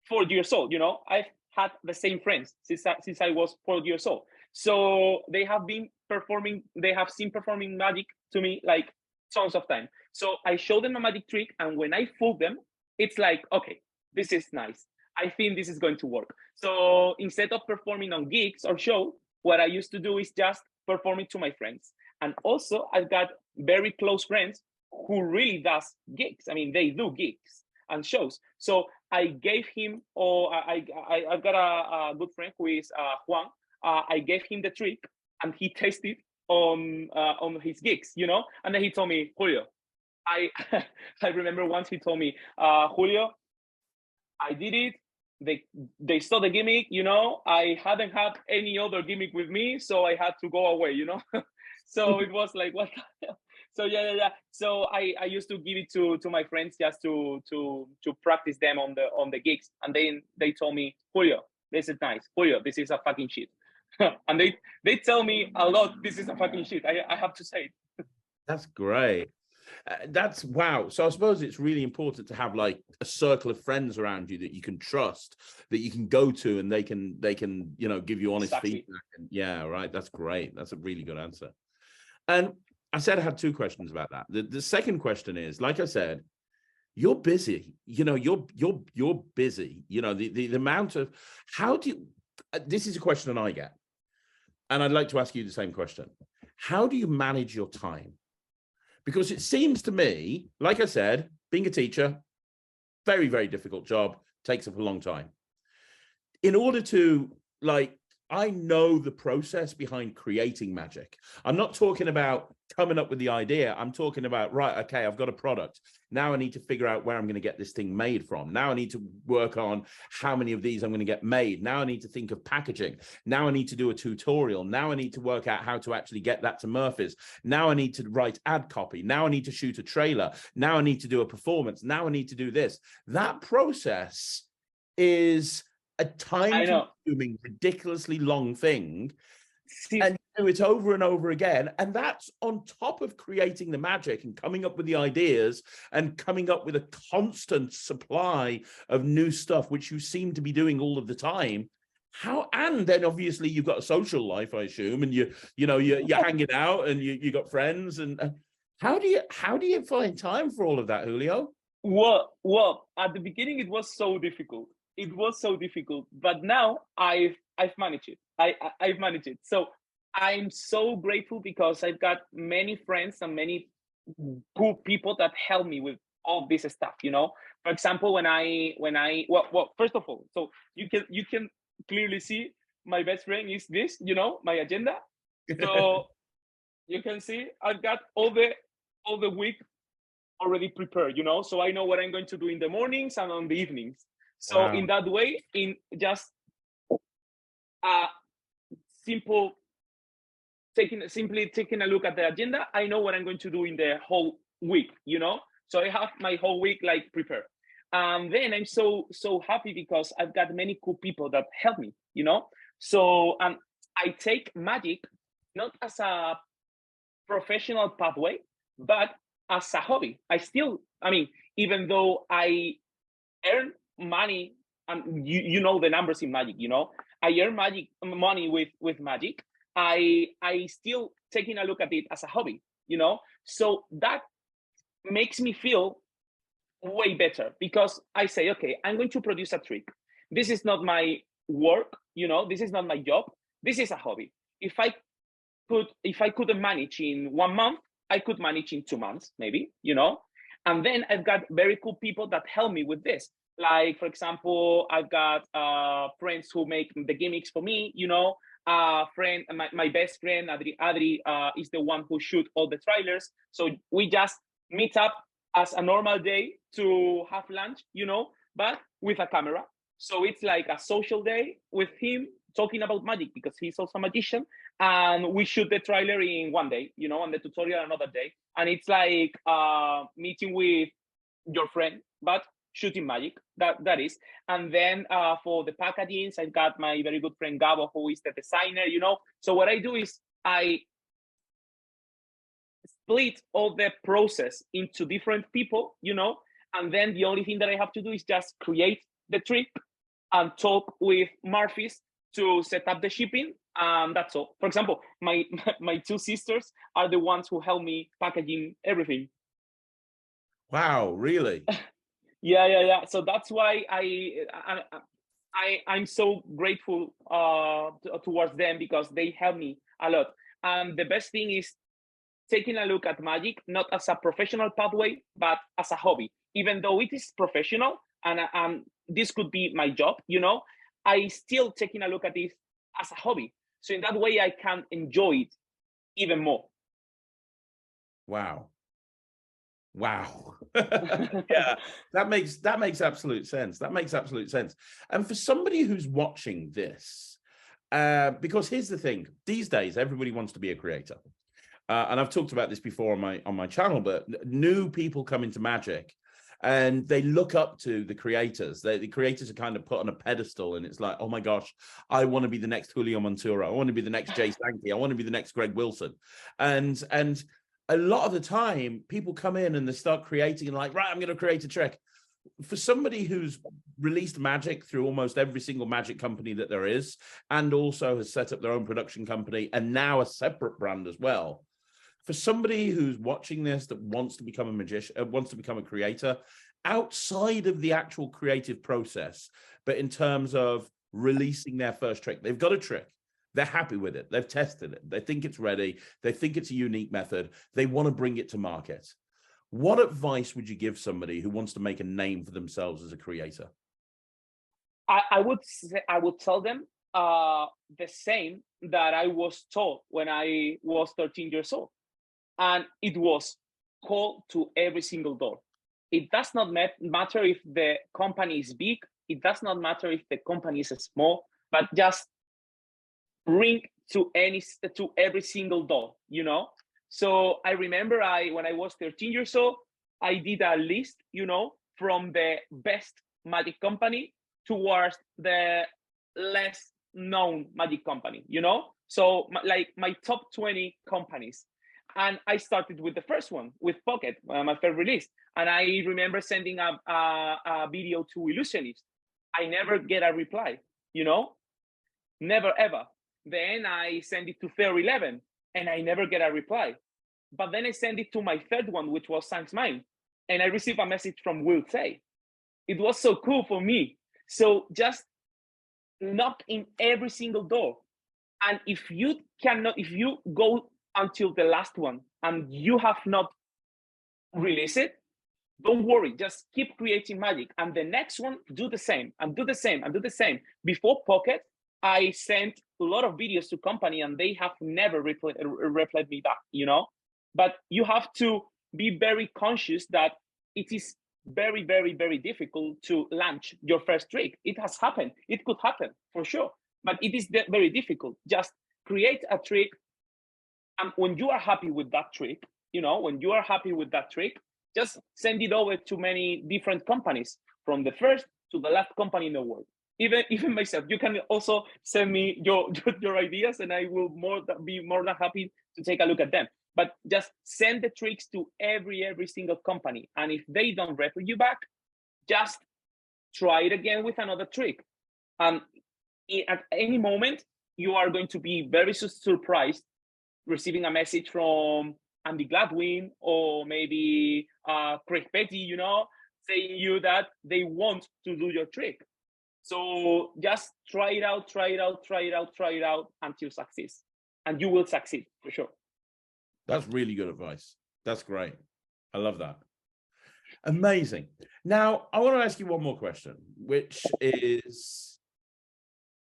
4 years old. You know, I've had the same friends since I was 4 years old. So they have been performing, they have seen performing magic to me like tons of time. So I show them a magic trick, and when I fool them, it's like, okay, this is nice. I think this is going to work. So instead of performing on gigs or show, what I used to do is just perform it to my friends. And also I've got very close friends who really does gigs. I mean, they do gigs and shows. So I gave him, or I've got a good friend who is Juan. I gave him the trick, and he tested on his gigs, you know. And then he told me, Julio, I I remember once he told me, Julio, I did it. They saw the gimmick, you know. I hadn't had any other gimmick with me, so I had to go away, you know. So it was like, what the hell? So yeah. So I used to give it to my friends just to practice them on the gigs, and then they told me, Julio, this is nice. Julio, this is a fucking shit. And they tell me a lot, this is a fucking shit. I have to say it. That's great. That's wow. So I suppose it's really important to have like a circle of friends around you that you can trust, that you can go to, and they can you know, give you honest feedback. And yeah, right. That's great. That's a really good answer. And I said I had two questions about that. The second question is, like I said, you're busy. You know, you're busy. You know, the amount of, how do you, this is a question I get, and I'd like to ask you the same question. How do you manage your time? Because it seems to me, like I said, being a teacher, very, very difficult job, takes up a long time. In order to, like, I know the process behind creating magic. I'm not talking about coming up with the idea. I'm talking about, right, okay, I've got a product. Now I need to figure out where I'm going to get this thing made from. Now I need to work on how many of these I'm going to get made. Now I need to think of packaging. Now I need to do a tutorial. Now I need to work out how to actually get that to Murphy's. Now I need to write ad copy. Now I need to shoot a trailer. Now I need to do a performance. Now I need to do this. That process is a time-consuming, ridiculously long thing. And you do it over and over again. And that's on top of creating the magic and coming up with the ideas and coming up with a constant supply of new stuff, which you seem to be doing all of the time. How, and then obviously you've got a social life, I assume, and you're hanging out and you got friends. And how do you find time for all of that, Julio? Well, at the beginning it was so difficult. It was so difficult, but now I've managed it. I've managed it. So I'm so grateful because I've got many friends and many cool people that help me with all this stuff. You know, for example, when I well, first of all, so you can clearly see my best friend is this. You know, my agenda. So you can see I've got all the week already prepared. You know, so I know what I'm going to do in the mornings and on the evenings. So wow. In that way, in just simply taking a look at the agenda, I know what I'm going to do in the whole week, you know? So I have my whole week like prepared. And then I'm so happy because I've got many cool people that help me, you know? So I take magic not as a professional pathway, but as a hobby. Even though I earn money, and you know the numbers in magic, you know, I earn money with magic. I still taking a look at it as a hobby, you know, so that makes me feel way better, because I say, okay, I'm going to produce a trick. This is not my work, this is not my job. This is a hobby. If I couldn't manage in 1 month, I could manage in 2 months, maybe, And then I've got very cool people that help me with this. Like, for example, I've got friends who make the gimmicks for me, friend, my best friend, Adri, is the one who shoot all the trailers. So we just meet up as a normal day to have lunch, but with a camera. So it's like a social day with him talking about magic, because he's also a magician. And we shoot the trailer in one day, and the tutorial another day. And it's like meeting with your friend, but shooting magic, that is. And then for the packagings, I've got my very good friend Gabo, who is the designer, So what I do is I split all the process into different people, and then the only thing that I have to do is just create the trick and talk with Murphy's to set up the shipping. That's all. For example, my two sisters are the ones who help me packaging everything. Wow, really? Yeah. So that's why I'm so grateful towards them, because they help me a lot. And the best thing is taking a look at magic not as a professional pathway, but as a hobby. Even though it is professional and this could be my job, I still taking a look at this as a hobby. So in that way, I can enjoy it even more. Wow. Yeah, that makes absolute sense. That makes absolute sense. And for somebody who's watching this, because here's the thing: these days, everybody wants to be a creator. And I've talked about this before on my channel, but new people come into magic and they look up to the creators. The creators are kind of put on a pedestal, and it's like, oh my gosh, I want to be the next Julio Montoro. I want to be the next Jay Sankey. I want to be the next Greg Wilson. And a lot of the time, people come in and they start creating and like, right, I'm going to create a trick. For somebody who's released magic through almost every single magic company that there is, and also has set up their own production company and now a separate brand as well, for somebody who's watching this that wants to become a magician, wants to become a creator, outside of the actual creative process, but in terms of releasing their first trick, they've got a trick. They're happy with it. They've tested it. They think it's ready. They think it's a unique method. They want to bring it to market. What advice would you give somebody who wants to make a name for themselves as a creator? I would tell them the same that I was told when I was 13 years old. And it was call to every single door. It does not matter if the company is big. It does not matter if the company is small, but just ring to every single door, So I remember when I was 13 years old, I did a list, from the best magic company towards the less known magic company, So like my top 20 companies. And I started with the first one, with Pocket, my first release. And I remember sending a video to Illusionist. I never get a reply, never ever. Then I send it to Fair 11 and I never get a reply. But then I send it to my third one, which was Sans Mine, and I received a message from Will Tay. It was so cool for me. So just knock in every single door. And if you go until the last one and you have not released it, don't worry, just keep creating magic. And the next one, do the same and do the same and do the same. Before Pocket, I sent a lot of videos to company and they have never replied me back, But you have to be very conscious that it is very, very, very difficult to launch your first trick. It has happened. It could happen for sure, but it is very difficult. Just create a trick. And when you are happy with that trick, just send it over to many different companies, from the first to the last company in the world. Even myself, you can also send me your ideas, and I will be more than happy to take a look at them. But just send the tricks to every single company, and if they don't reply you back, just try it again with another trick. At any moment, you are going to be very surprised receiving a message from Andy Gladwin or maybe Craig Petty, saying you that they want to do your trick. So just try it out, try it out, try it out, try it out until success, and you will succeed for sure. That's really good advice. That's great. I love that. Amazing. Now, I want to ask you one more question, which is,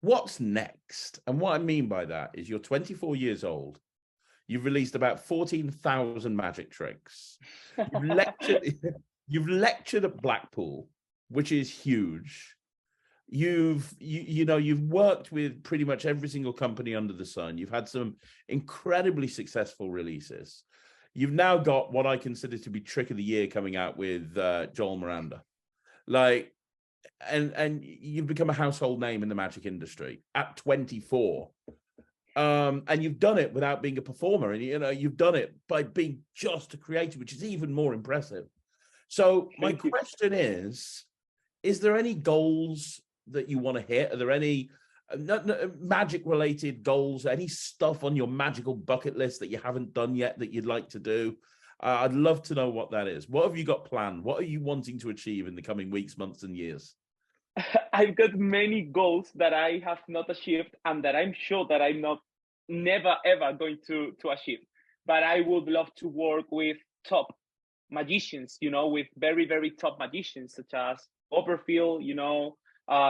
what's next? And what I mean by that is you're 24 years old. You've released about 14,000 magic tricks. You've lectured at Blackpool, which is huge. You've worked with pretty much every single company under the sun. You've had some incredibly successful releases. You've now got what I consider to be trick of the year coming out with Joel Miranda. And you've become a household name in the magic industry at 24. And you've done it without being a performer, and you've done it by being just a creator, which is even more impressive. So my question is there any goals that you want to hit? Are there any magic related goals, any stuff on your magical bucket list that you haven't done yet that you'd like to do? I'd love to know what that is. What have you got planned? What are you wanting to achieve in the coming weeks, months, and years? I've got many goals that I have not achieved and that I'm sure that I'm never ever going to achieve. But I would love to work with top magicians, with very, very top magicians, such as Copperfield,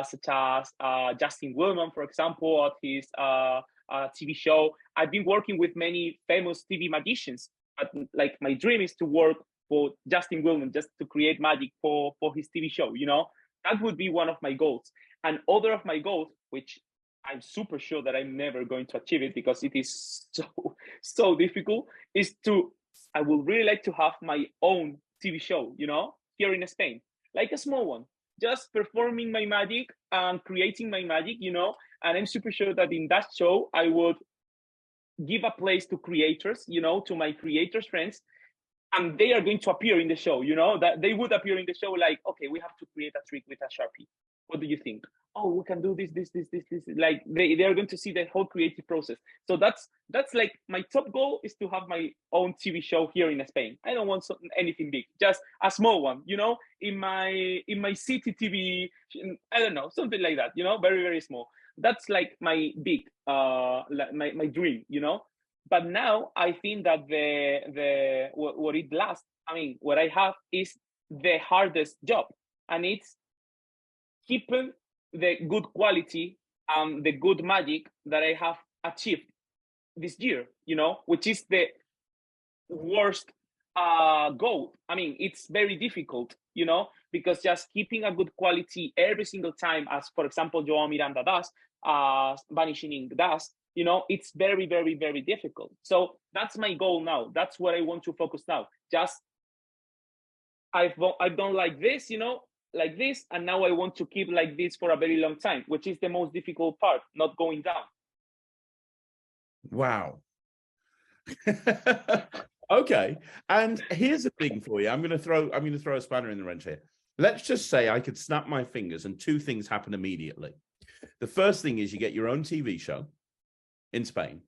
such as Justin Willman, for example, at his TV show. I've been working with many famous TV magicians, but like my dream is to work for Justin Willman, just to create magic for his TV show, That would be one of my goals. And other of my goals, which I'm super sure that I'm never going to achieve it because it is so difficult, is I would really like to have my own TV show, here in Spain, like a small one, just performing my magic and creating my magic, and I'm super sure that in that show, I would give a place to creators, to my creators friends, and they are going to appear in the show, that they would appear in the show like, okay, we have to create a trick with a Sharpie. What do you think? Oh, we can do this. Like they are going to see the whole creative process. So that's like my top goal is to have my own TV show here in Spain. I don't want anything big, just a small one, in my city TV. I don't know, something like that, very, very small. That's like my big, my dream, But now I think that what it lasts, what I have is the hardest job, and it's keeping the good quality and the good magic that I have achieved this year, which is the worst goal. It's very difficult, because just keeping a good quality every single time, as for example, Joao Miranda does, Vanishing Ink does, it's very, very, very difficult. So that's my goal now. That's what I want to focus now. Just I've done like this, like this, and now I want to keep like this for a very long time, which is the most difficult part, not going down. Wow. Okay. And here's the thing for you. I'm going to throw a spanner in the wrench here. Let's just say I could snap my fingers and two things happen immediately. The first thing is you get your own TV show in Spain.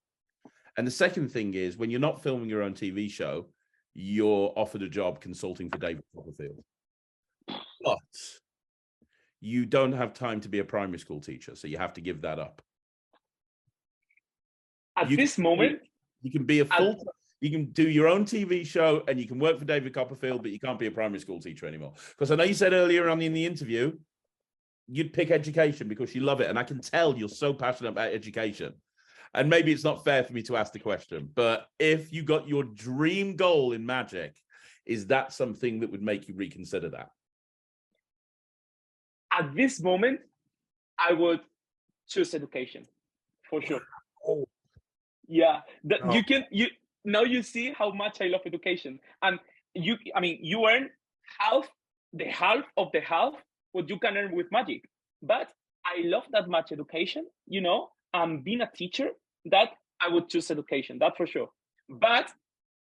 And the second thing is when you're not filming your own TV show, you're offered a job consulting for David Copperfield. But you don't have time to be a primary school teacher, so you have to give that up. At this moment, you can be you can do your own TV show and you can work for David Copperfield, but you can't be a primary school teacher anymore. Because I know you said earlier on in the interview, you'd pick education because you love it. And I can tell you're so passionate about education. And maybe it's not fair for me to ask the question, but if you got your dream goal in magic, is that something that would make you reconsider that? At this moment, I would choose education for sure. Oh. Yeah, now you see how much I love education, and you earn half of the half what you can earn with magic. But I love that much education, and being a teacher, that I would choose education, that for sure. But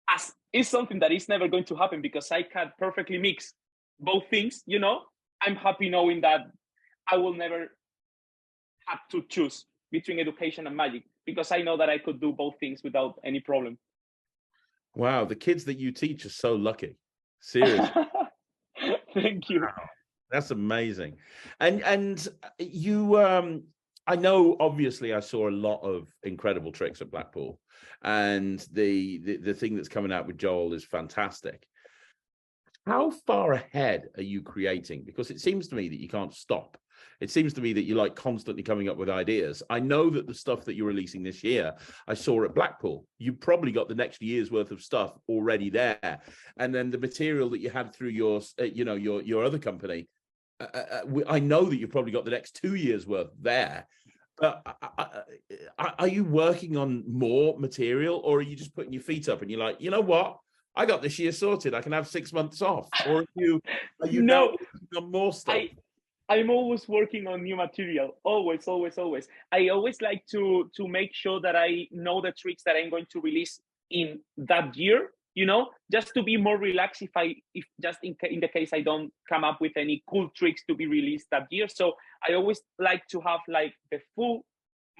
as is something that is never going to happen because I can perfectly mix both things, I'm happy knowing that I will never have to choose between education and magic because I know that I could do both things without any problem. Wow, the kids that you teach are so lucky. Seriously. Thank you. Wow, that's amazing. And you, I know obviously I saw a lot of incredible tricks at Blackpool, and the thing that's coming out with Joel is fantastic. How far ahead are you creating? Because it seems to me that you can't stop. It seems to me that you're like constantly coming up with ideas. I know that the stuff that you're releasing this year, I saw at Blackpool, you probably got the next year's worth of stuff already there. And then the material that you had through your, your other company, I know that you've probably got the next 2 years worth there. But are you working on more material, or are you just putting your feet up and you're like, you know what? I got this year sorted. I can have 6 months off. Or are you now working on more stuff? I'm always working on new material. Always, always, always. I always like to make sure that I know the tricks that I'm going to release in that year, just to be more relaxed if just in the case I don't come up with any cool tricks to be released that year. So I always like to have like the full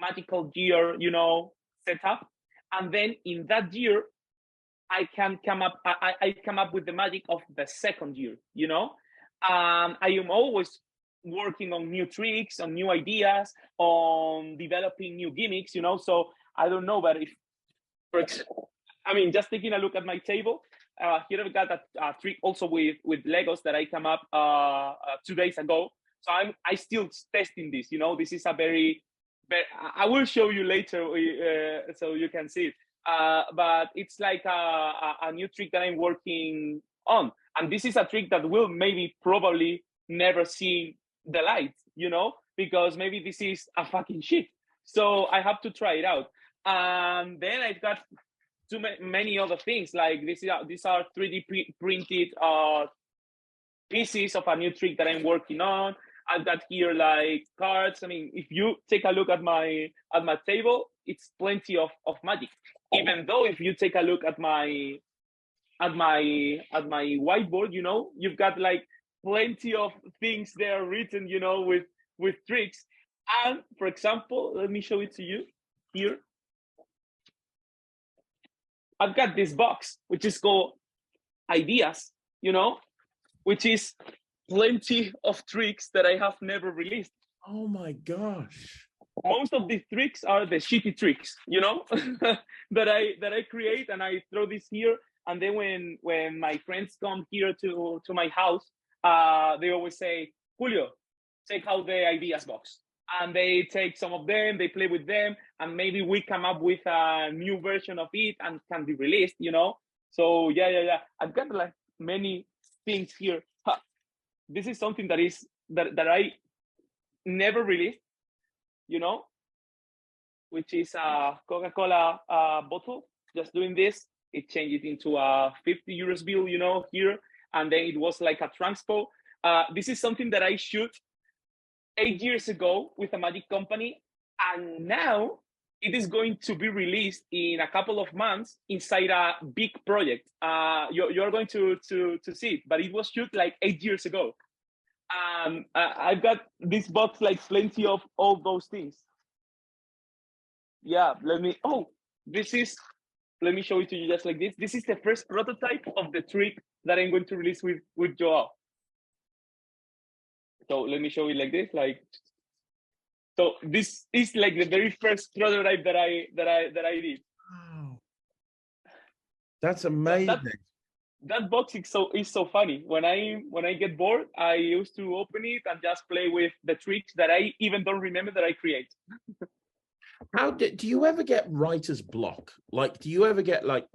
magical year, set up. And then in that year, I come up with the magic of the second year, I am always working on new tricks, on new ideas, on developing new gimmicks, so I don't know, but just taking a look at my table, here I've got a trick also with Legos that I come up 2 days ago. So I still testing this, this is a very, I will show you later so you can see it. But it's like a new trick that I'm working on. And this is a trick that will probably never see the light, because maybe this is a fucking shit. So I have to try it out. And then I've got too many other things, like these are 3D printed pieces of a new trick that I'm working on. I've got here like cards. If you take a look at my table, it's plenty of magic. Even though if you take a look at my whiteboard, you've got like plenty of things there written, with tricks. And for example, let me show it to you here. I've got this box, which is called ideas, which is plenty of tricks that I have never released. Oh my gosh. Most of these tricks are the shitty tricks, that I create, and I throw this here. And then when my friends come here to my house, they always say, Julio, take out the ideas box. And they take some of them, they play with them, and maybe we come up with a new version of it and can be released, So yeah. I've got like many things here. This is something that I never released, which is a Coca-Cola bottle. Just doing this, it changed it into a 50 euros bill, here. And then it was like a transpo. This is something that I shoot 8 years ago with a magic company. And now it is going to be released in a couple of months inside a big project. You're going to see it, but it was shot like 8 years ago. I've got this box, like plenty of all those things. Yeah, let me show it to you just like this. This is the first prototype of the trick that I'm going to release with Joel. So let me show it like this, so this is like the very first prototype that I did. Wow. That's amazing. That box is so funny. When I get bored, I used to open it and just play with the tricks that I even don't remember that I create. How do you ever get writer's block? Like, do you ever get like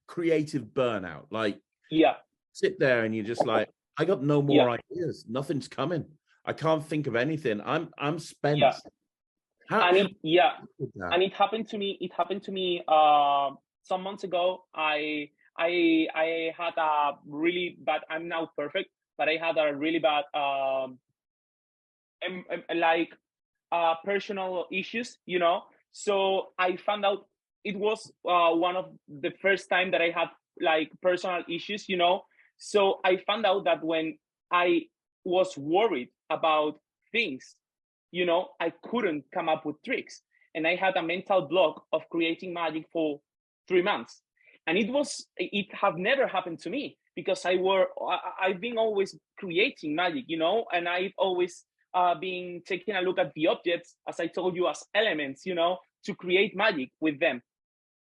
creative burnout? Like, yeah, sit there and you're just like, I got no more ideas. Nothing's coming. I can't think of anything. I'm spent. Yeah. And it happened to me. It happened to me some months ago. I had a really bad. I'm now perfect, but I had a really bad personal issues. So I found out it was one of the first time that I had like personal issues. So I found out that when I was worried about things, I couldn't come up with tricks. And I had a mental block of creating magic for 3 months. And it had never happened to me. because I've been always creating magic, you know, and I've always been taking a look at the objects, as I told you, as elements, you know, to create magic with them.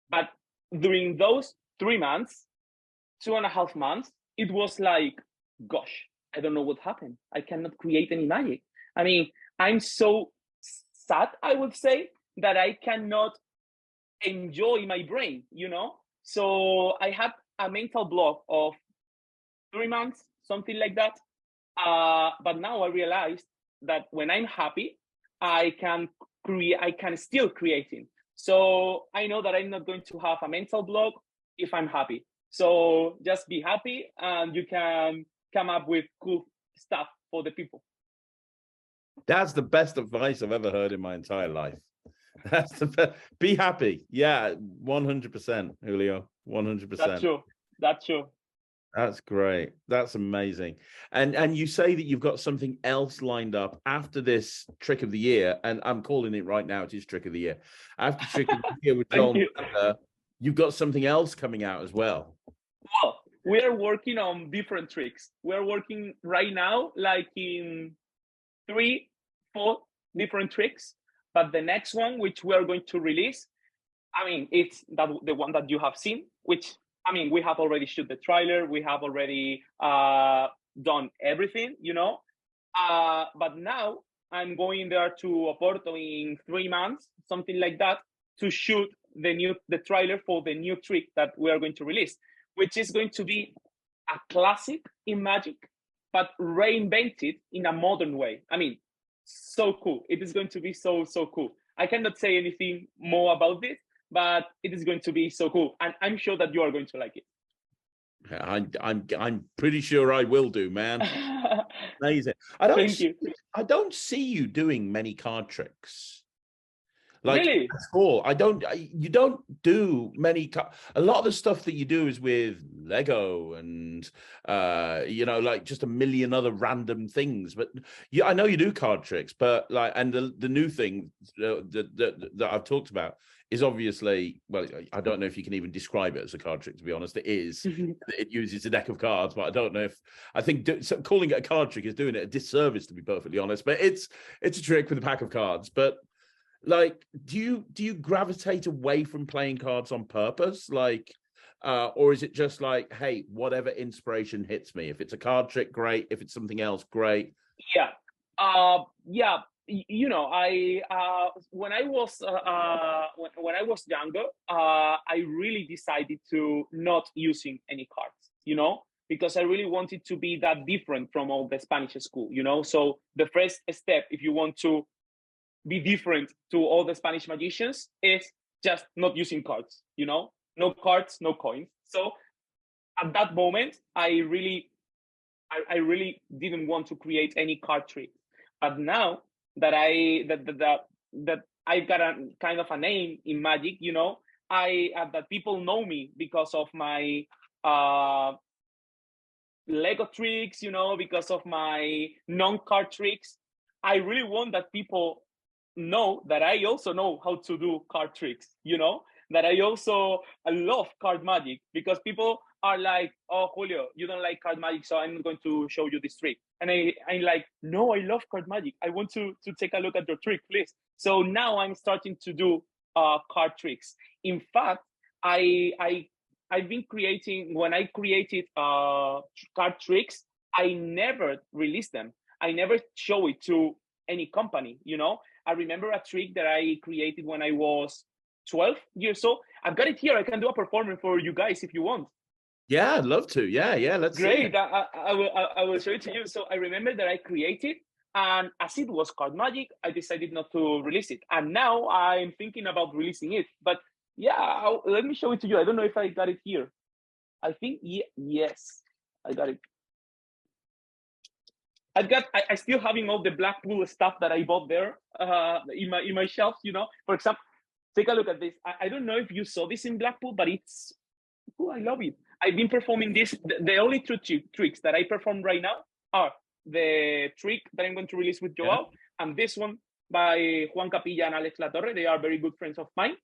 But during those 3 months, 2.5 months, it was like, gosh, I don't know what happened. I cannot create any magic. I mean, I'm so sad, I would say, that I cannot enjoy my brain, you know? So I had a mental block of 3 months, something like that. But now I realized that when I'm happy, I can still creating. So I know that I'm not going to have a mental block if I'm happy. So just be happy and you can come up with cool stuff for the people. That's the best advice I've ever heard in my entire life. That's the best. Be happy. Yeah, 100%, Julio. 100%. That's true. That's true. That's great. That's amazing. And you say that you've got something else lined up after this trick of the year, and I'm calling it right now. It is trick of the year. After trick of the year with Joel Miranda, you've got something else coming out as well. Well, we are working on different tricks. We're working right now, like in 3-4 different tricks. But the next one, which we are going to release, I mean, it's the one that you have seen, which, I mean, we have already shot the trailer. We have already done everything, you know. But now I'm going there to Oporto in 3 months, something like that, to shoot the trailer for the new trick that we are going to release, which is going to be a classic in magic, but reinvented in a modern way. I mean, so cool. It is going to be so cool. I cannot say anything more about this, but it is going to be so cool, and I'm sure that you are going to like it. I'm pretty sure I will do, man. Amazing. Thank you. I don't see you doing many card tricks. Like, really? You don't do many. A lot of the stuff that you do is with Lego and, you know, like just a million other random things. But I know you do card tricks, but like, and the new thing that I've talked about is obviously, well, I don't know if you can even describe it as a card trick, to be honest. It is. It uses a deck of cards, but I think calling it a card trick is doing it a disservice, to be perfectly honest. But it's a trick with a pack of cards. But like, do you gravitate away from playing cards on purpose, like, or is it just like, hey, whatever inspiration hits me? If it's a card trick, great. If it's something else, great. Yeah. Yeah. You know, when I was younger, I really decided to not using any cards, you know, because I really wanted to be that different from all the Spanish school, you know. So the first step, if you want to be different to all the Spanish magicians, is just not using cards, you know, no cards, no coins. So at that moment, I really didn't want to create any card trick. But now that that I've got a kind of a name in magic, you know, that people know me because of my Lego tricks, you know, because of my non-card tricks. I really want that people know that I also know how to do card tricks, you know, that I love card magic, because people are like, oh, Julio, you don't like card magic, so I'm not going to show you this trick. And I'm like, no, I love card magic. I want to take a look at your trick, please. So now I'm starting to do card tricks. In fact, I've been creating, when I created card tricks, I never released them. I never show it to any company, you know. I remember a trick that I created when I was 12 years old. I've got it here. I can do a performance for you guys if you want. Yeah, I'd love to. Yeah, let's Great. see it. I will show it to you. So I remember that I created, and as it was card magic, I decided not to release it. And now I'm thinking about releasing it. But yeah, let me show it to you. I don't know if I got it here. I think, yes, I got it. I still having all the Blackpool stuff that I bought there in my shelves, you know. For example, take a look at this. I don't know if you saw this in Blackpool, but it's, oh, I love it. I've been performing this. The only two tricks that I perform right now are the trick that I'm going to release with Joao, and this one by Juan Capilla and Alex Latorre. They are very good friends of mine.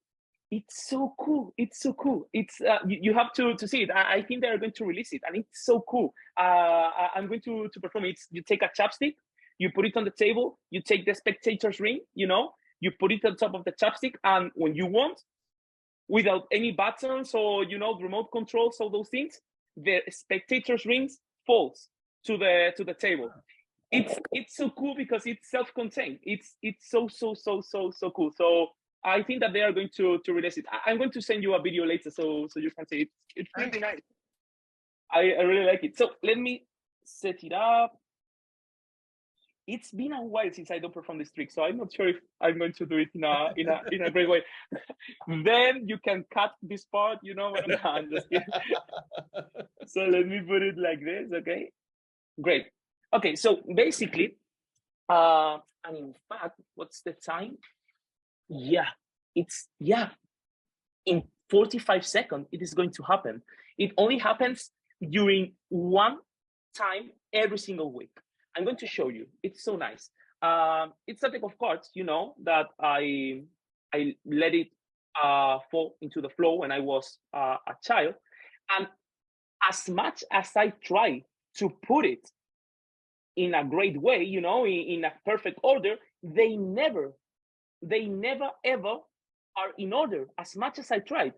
It's so cool. It's so cool. It's you have to see it. I think they are going to release it, and it's so cool. I'm going to perform it. You take a chapstick, you put it on the table, you take the spectator's ring, you put it on top of the chapstick, and when you want, without any buttons or remote controls, all those things, the spectator's rings falls to the table. It's so cool because it's self-contained. It's so cool. So I think that they are going to release it. I'm going to send you a video later so you can see it. It's really nice. I really like it. So let me set it up. It's been a while since I don't perform this trick, so I'm not sure if I'm going to do it in a great way. Then you can cut this part, I'm just kidding. So let me put it like this, okay? Great. Okay, so basically, and in fact, what's the time? Yeah, in 45 seconds, it is going to happen. It only happens during one time every single week. I'm going to show you. It's so nice. It's a deck of cards, that I let it fall into the floor when I was a child. And as much as I try to put it in a great way, in a perfect order, they never ever are in order, as much as I tried.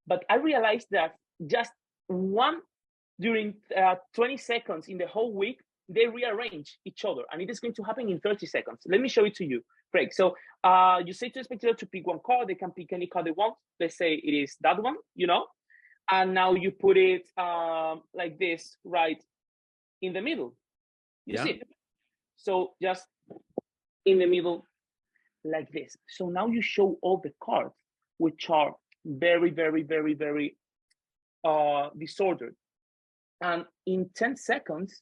But I realized that just one during 20 seconds in the whole week, they rearrange each other, and it is going to happen in 30 seconds. Let me show it to you, Craig. So you say to the spectator to pick one card. They can pick any card they want. Let's say it is that one, and now you put it like this, right in the middle. You see it? So just in the middle, like this. So now you show all the cards, which are very, very, very, very disordered. And in 10 seconds,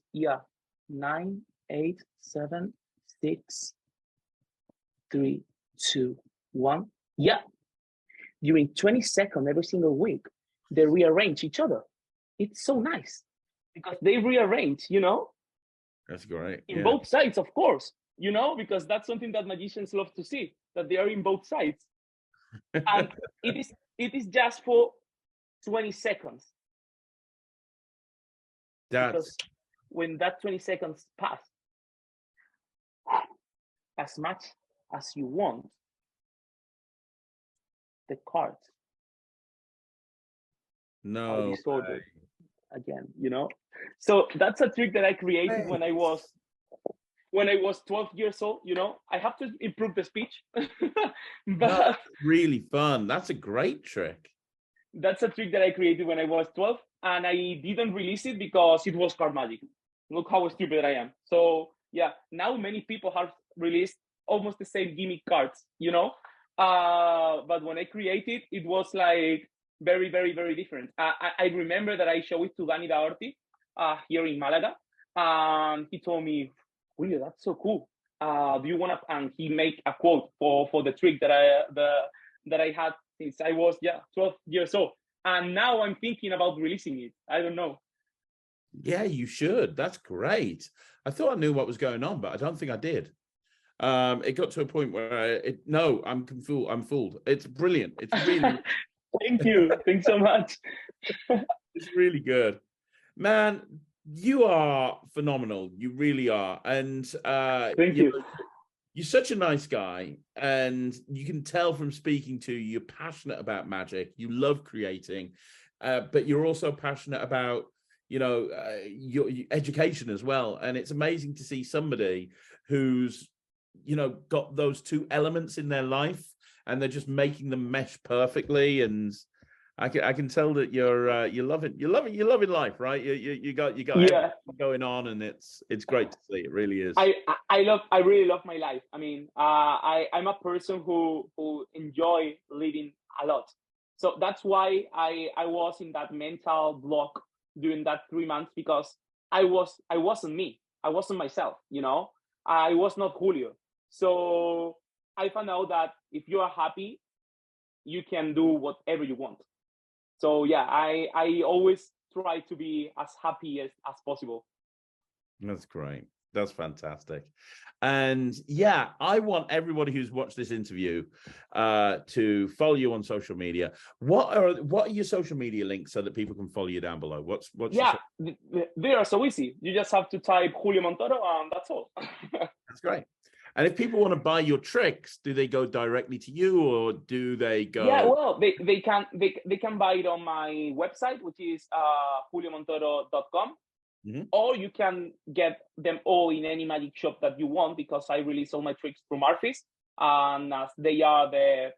9, 8, 7, 6, 3, 2, 1. During 20 seconds every single week, they rearrange each other. It's so nice because they rearrange, That's great. In both sides, of course, because that's something that magicians love to see, that they are in both sides. And it is just for 20 seconds. Because when that 20 seconds pass, as much as you want, the cards are disordered again, So that's a trick that I created when I was 12 years old. I have to improve the speech. But that's really fun. That's a great trick. That's a trick that I created when I was 12, and I didn't release it because it was card magic. Look how stupid I am. So now many people have released almost the same gimmick cards, but when I created, it was like very, very, very different. I remember that I showed it to Danny Daorti here in Malaga, and he told me, Julio, that's so cool. Do you want to? And he made a quote for the trick that I had since I was 12 years old, and now I'm thinking about releasing it. I don't know. Yeah, you should. That's great. I thought I knew what was going on, but I don't think I did. It got to a point where I'm fooled. I'm fooled. It's brilliant. It's really. Thank you. Thanks so much. It's really good, man. You are phenomenal. You really are. And thank you. You're such a nice guy, and you can tell from speaking to you, you're passionate about magic. You love creating, but you're also passionate about, your education as well. And it's amazing to see somebody who's, got those two elements in their life, and they're just making them mesh perfectly. And I can tell that you're loving life, right? You got everything going on, and it's great to see. It really is. I really love my life. I mean, I'm a person who enjoy living a lot. So that's why I was in that mental block during that 3 months, because I wasn't me. I wasn't myself. I was not Julio. So I found out that if you are happy, you can do whatever you want. So I always try to be as happy as possible. That's great. That's fantastic. And yeah, I want everybody who's watched this interview to follow you on social media. What are your social media links so that people can follow you down below? What's Yeah, they are so easy. You just have to type Julio Montoro and that's all. That's great. And if people want to buy your tricks, do they go directly to you, or do they go? Yeah, well, they can buy it on my website, which is juliomontoro.com. Mm-hmm. Or you can get them all in any magic shop that you want, because I release all my tricks through Murphy's, and as they are the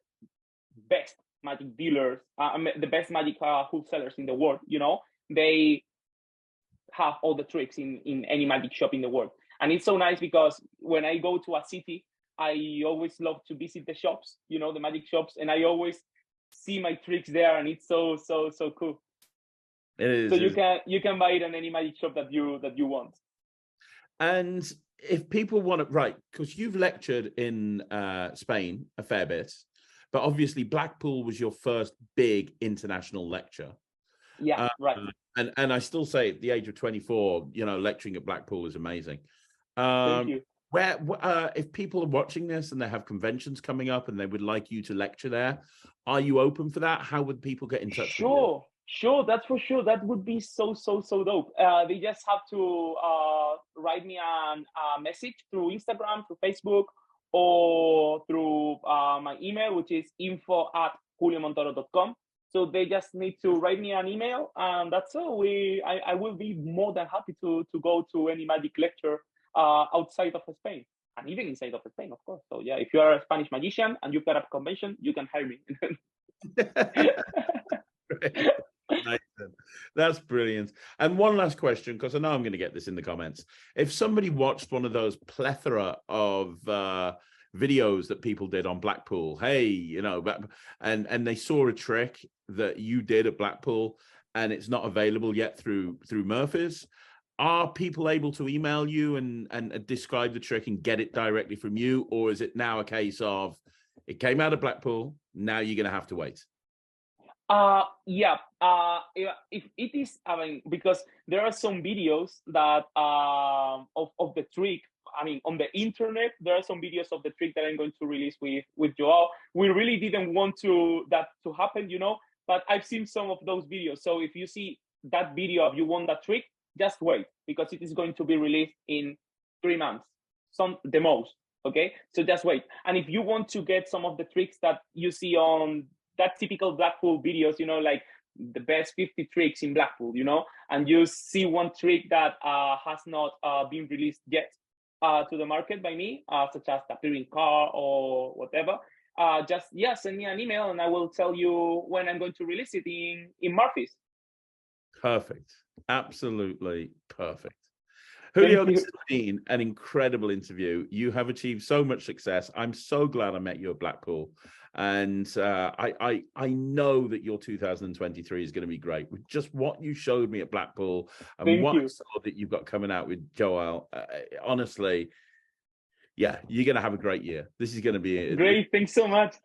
best magic dealers, the best magic wholesalers in the world, you know, they have all the tricks in any magic shop in the world. And it's so nice because when I go to a city, I always love to visit the shops, you know, the magic shops, and I always see my tricks there, and it's so cool. It is. So you can buy it on any magic shop that you want. And if people want to, right, because you've lectured in Spain a fair bit, but obviously Blackpool was your first big international lecture. Yeah, right. And I still say at the age of 24, you know, lecturing at Blackpool is amazing. Thank you. Where if people are watching this and they have conventions coming up and they would like you to lecture there, are you open for that? How would people get in touch with you? Sure, that's for sure. That would be so dope. They just have to write me a message through Instagram, through Facebook, or through my email, which is info@juliomontoro.com. So they just need to write me an email, and that's all. I will be more than happy to go to any magic lecture outside of Spain, and even inside of Spain, of course. So yeah, if you are a Spanish magician and you've got a convention, you can hire me. Nice. That's brilliant. And one last question, because I know I'm going to get this in the comments. If somebody watched one of those plethora of videos that people did on Blackpool, hey, you know, and they saw a trick that you did at Blackpool and it's not available yet through Murphy's, are people able to email you and describe the trick and get it directly from you? Or is it now a case of it came out of Blackpool, now you're going to have to wait? Yeah. If it is, I mean, because there are some videos that of the trick. I mean, on the internet, there are some videos of the trick that I'm going to release with Joao. We really didn't want that to happen, you know, but I've seen some of those videos. So if you see that video, if you want that trick, just wait, because it is going to be released in 3 months, the most. Okay, so just wait. And if you want to get some of the tricks that you see on that typical Blackpool videos, you know, like the best 50 tricks in Blackpool, you know, and you see one trick that has not been released yet to the market by me, such as the appearing car or whatever, just send me an email and I will tell you when I'm going to release it in Murphy's. Perfect. Absolutely perfect. Julio, this has been an incredible interview. You have achieved so much success. I'm so glad I met you at Blackpool. And I know that your 2023 is going to be great with just what you showed me at Blackpool and what I saw that you've got coming out with Joel. Honestly, yeah, you're going to have a great year. This is going to be great. Thanks so much.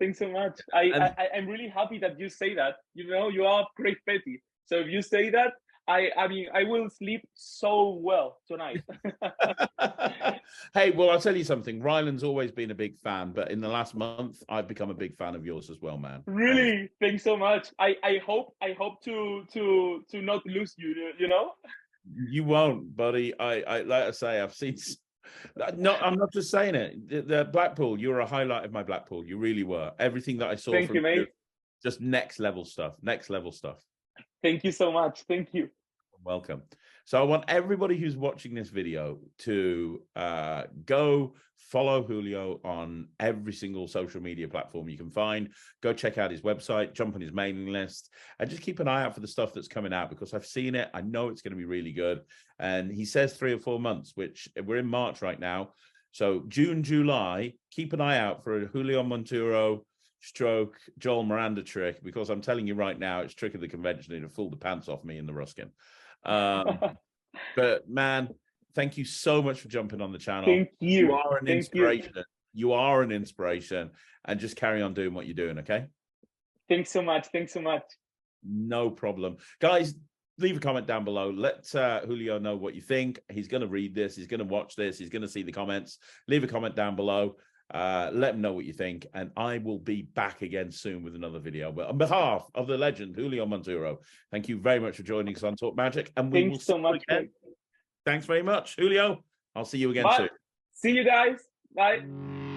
I'm really happy that you say that. You know, you are Ryland Petty. So if you say that, I mean, I will sleep so well tonight. Hey, well, I'll tell you something. Ryland's always been a big fan, but in the last month, I've become a big fan of yours as well, man. Really? Thanks so much. I hope to not lose you, you know? You won't, buddy. I like I say, I've seen... No, I'm not just saying it. The Blackpool, you were a highlight of my Blackpool. You really were. Everything that I saw from you, mate. Just next level stuff. Thank you so much. Thank you. Welcome. So I want everybody who's watching this video to go follow Julio on every single social media platform you can find. Go check out his website, jump on his mailing list, and just keep an eye out for the stuff that's coming out, because I've seen it. I know it's going to be really good. And he says 3 or 4 months, which we're in March right now. So June, July, keep an eye out for a Julio Montoro stroke Joel Miranda trick, because I'm telling you right now, it's trick of the convention. It'll fool the pants off me in the Ruskin. But man, thank you so much for jumping on the channel. Thank you. You are an inspiration. You are an inspiration, and just carry on doing what you're doing. Okay. Thanks so much. No problem, guys. leave a comment down below. Let Julio know what you think. He's going to read this. He's going to watch this. He's going to see the comments. Leave a comment down below. Let him know what you think. And I will be back again soon with another video. But on behalf of the legend, Julio Montoro, thank you very much for joining us on Talk Magic. And we will Thanks so much. Thanks very much, Julio. I'll see you again Bye. soon. See you guys. Bye.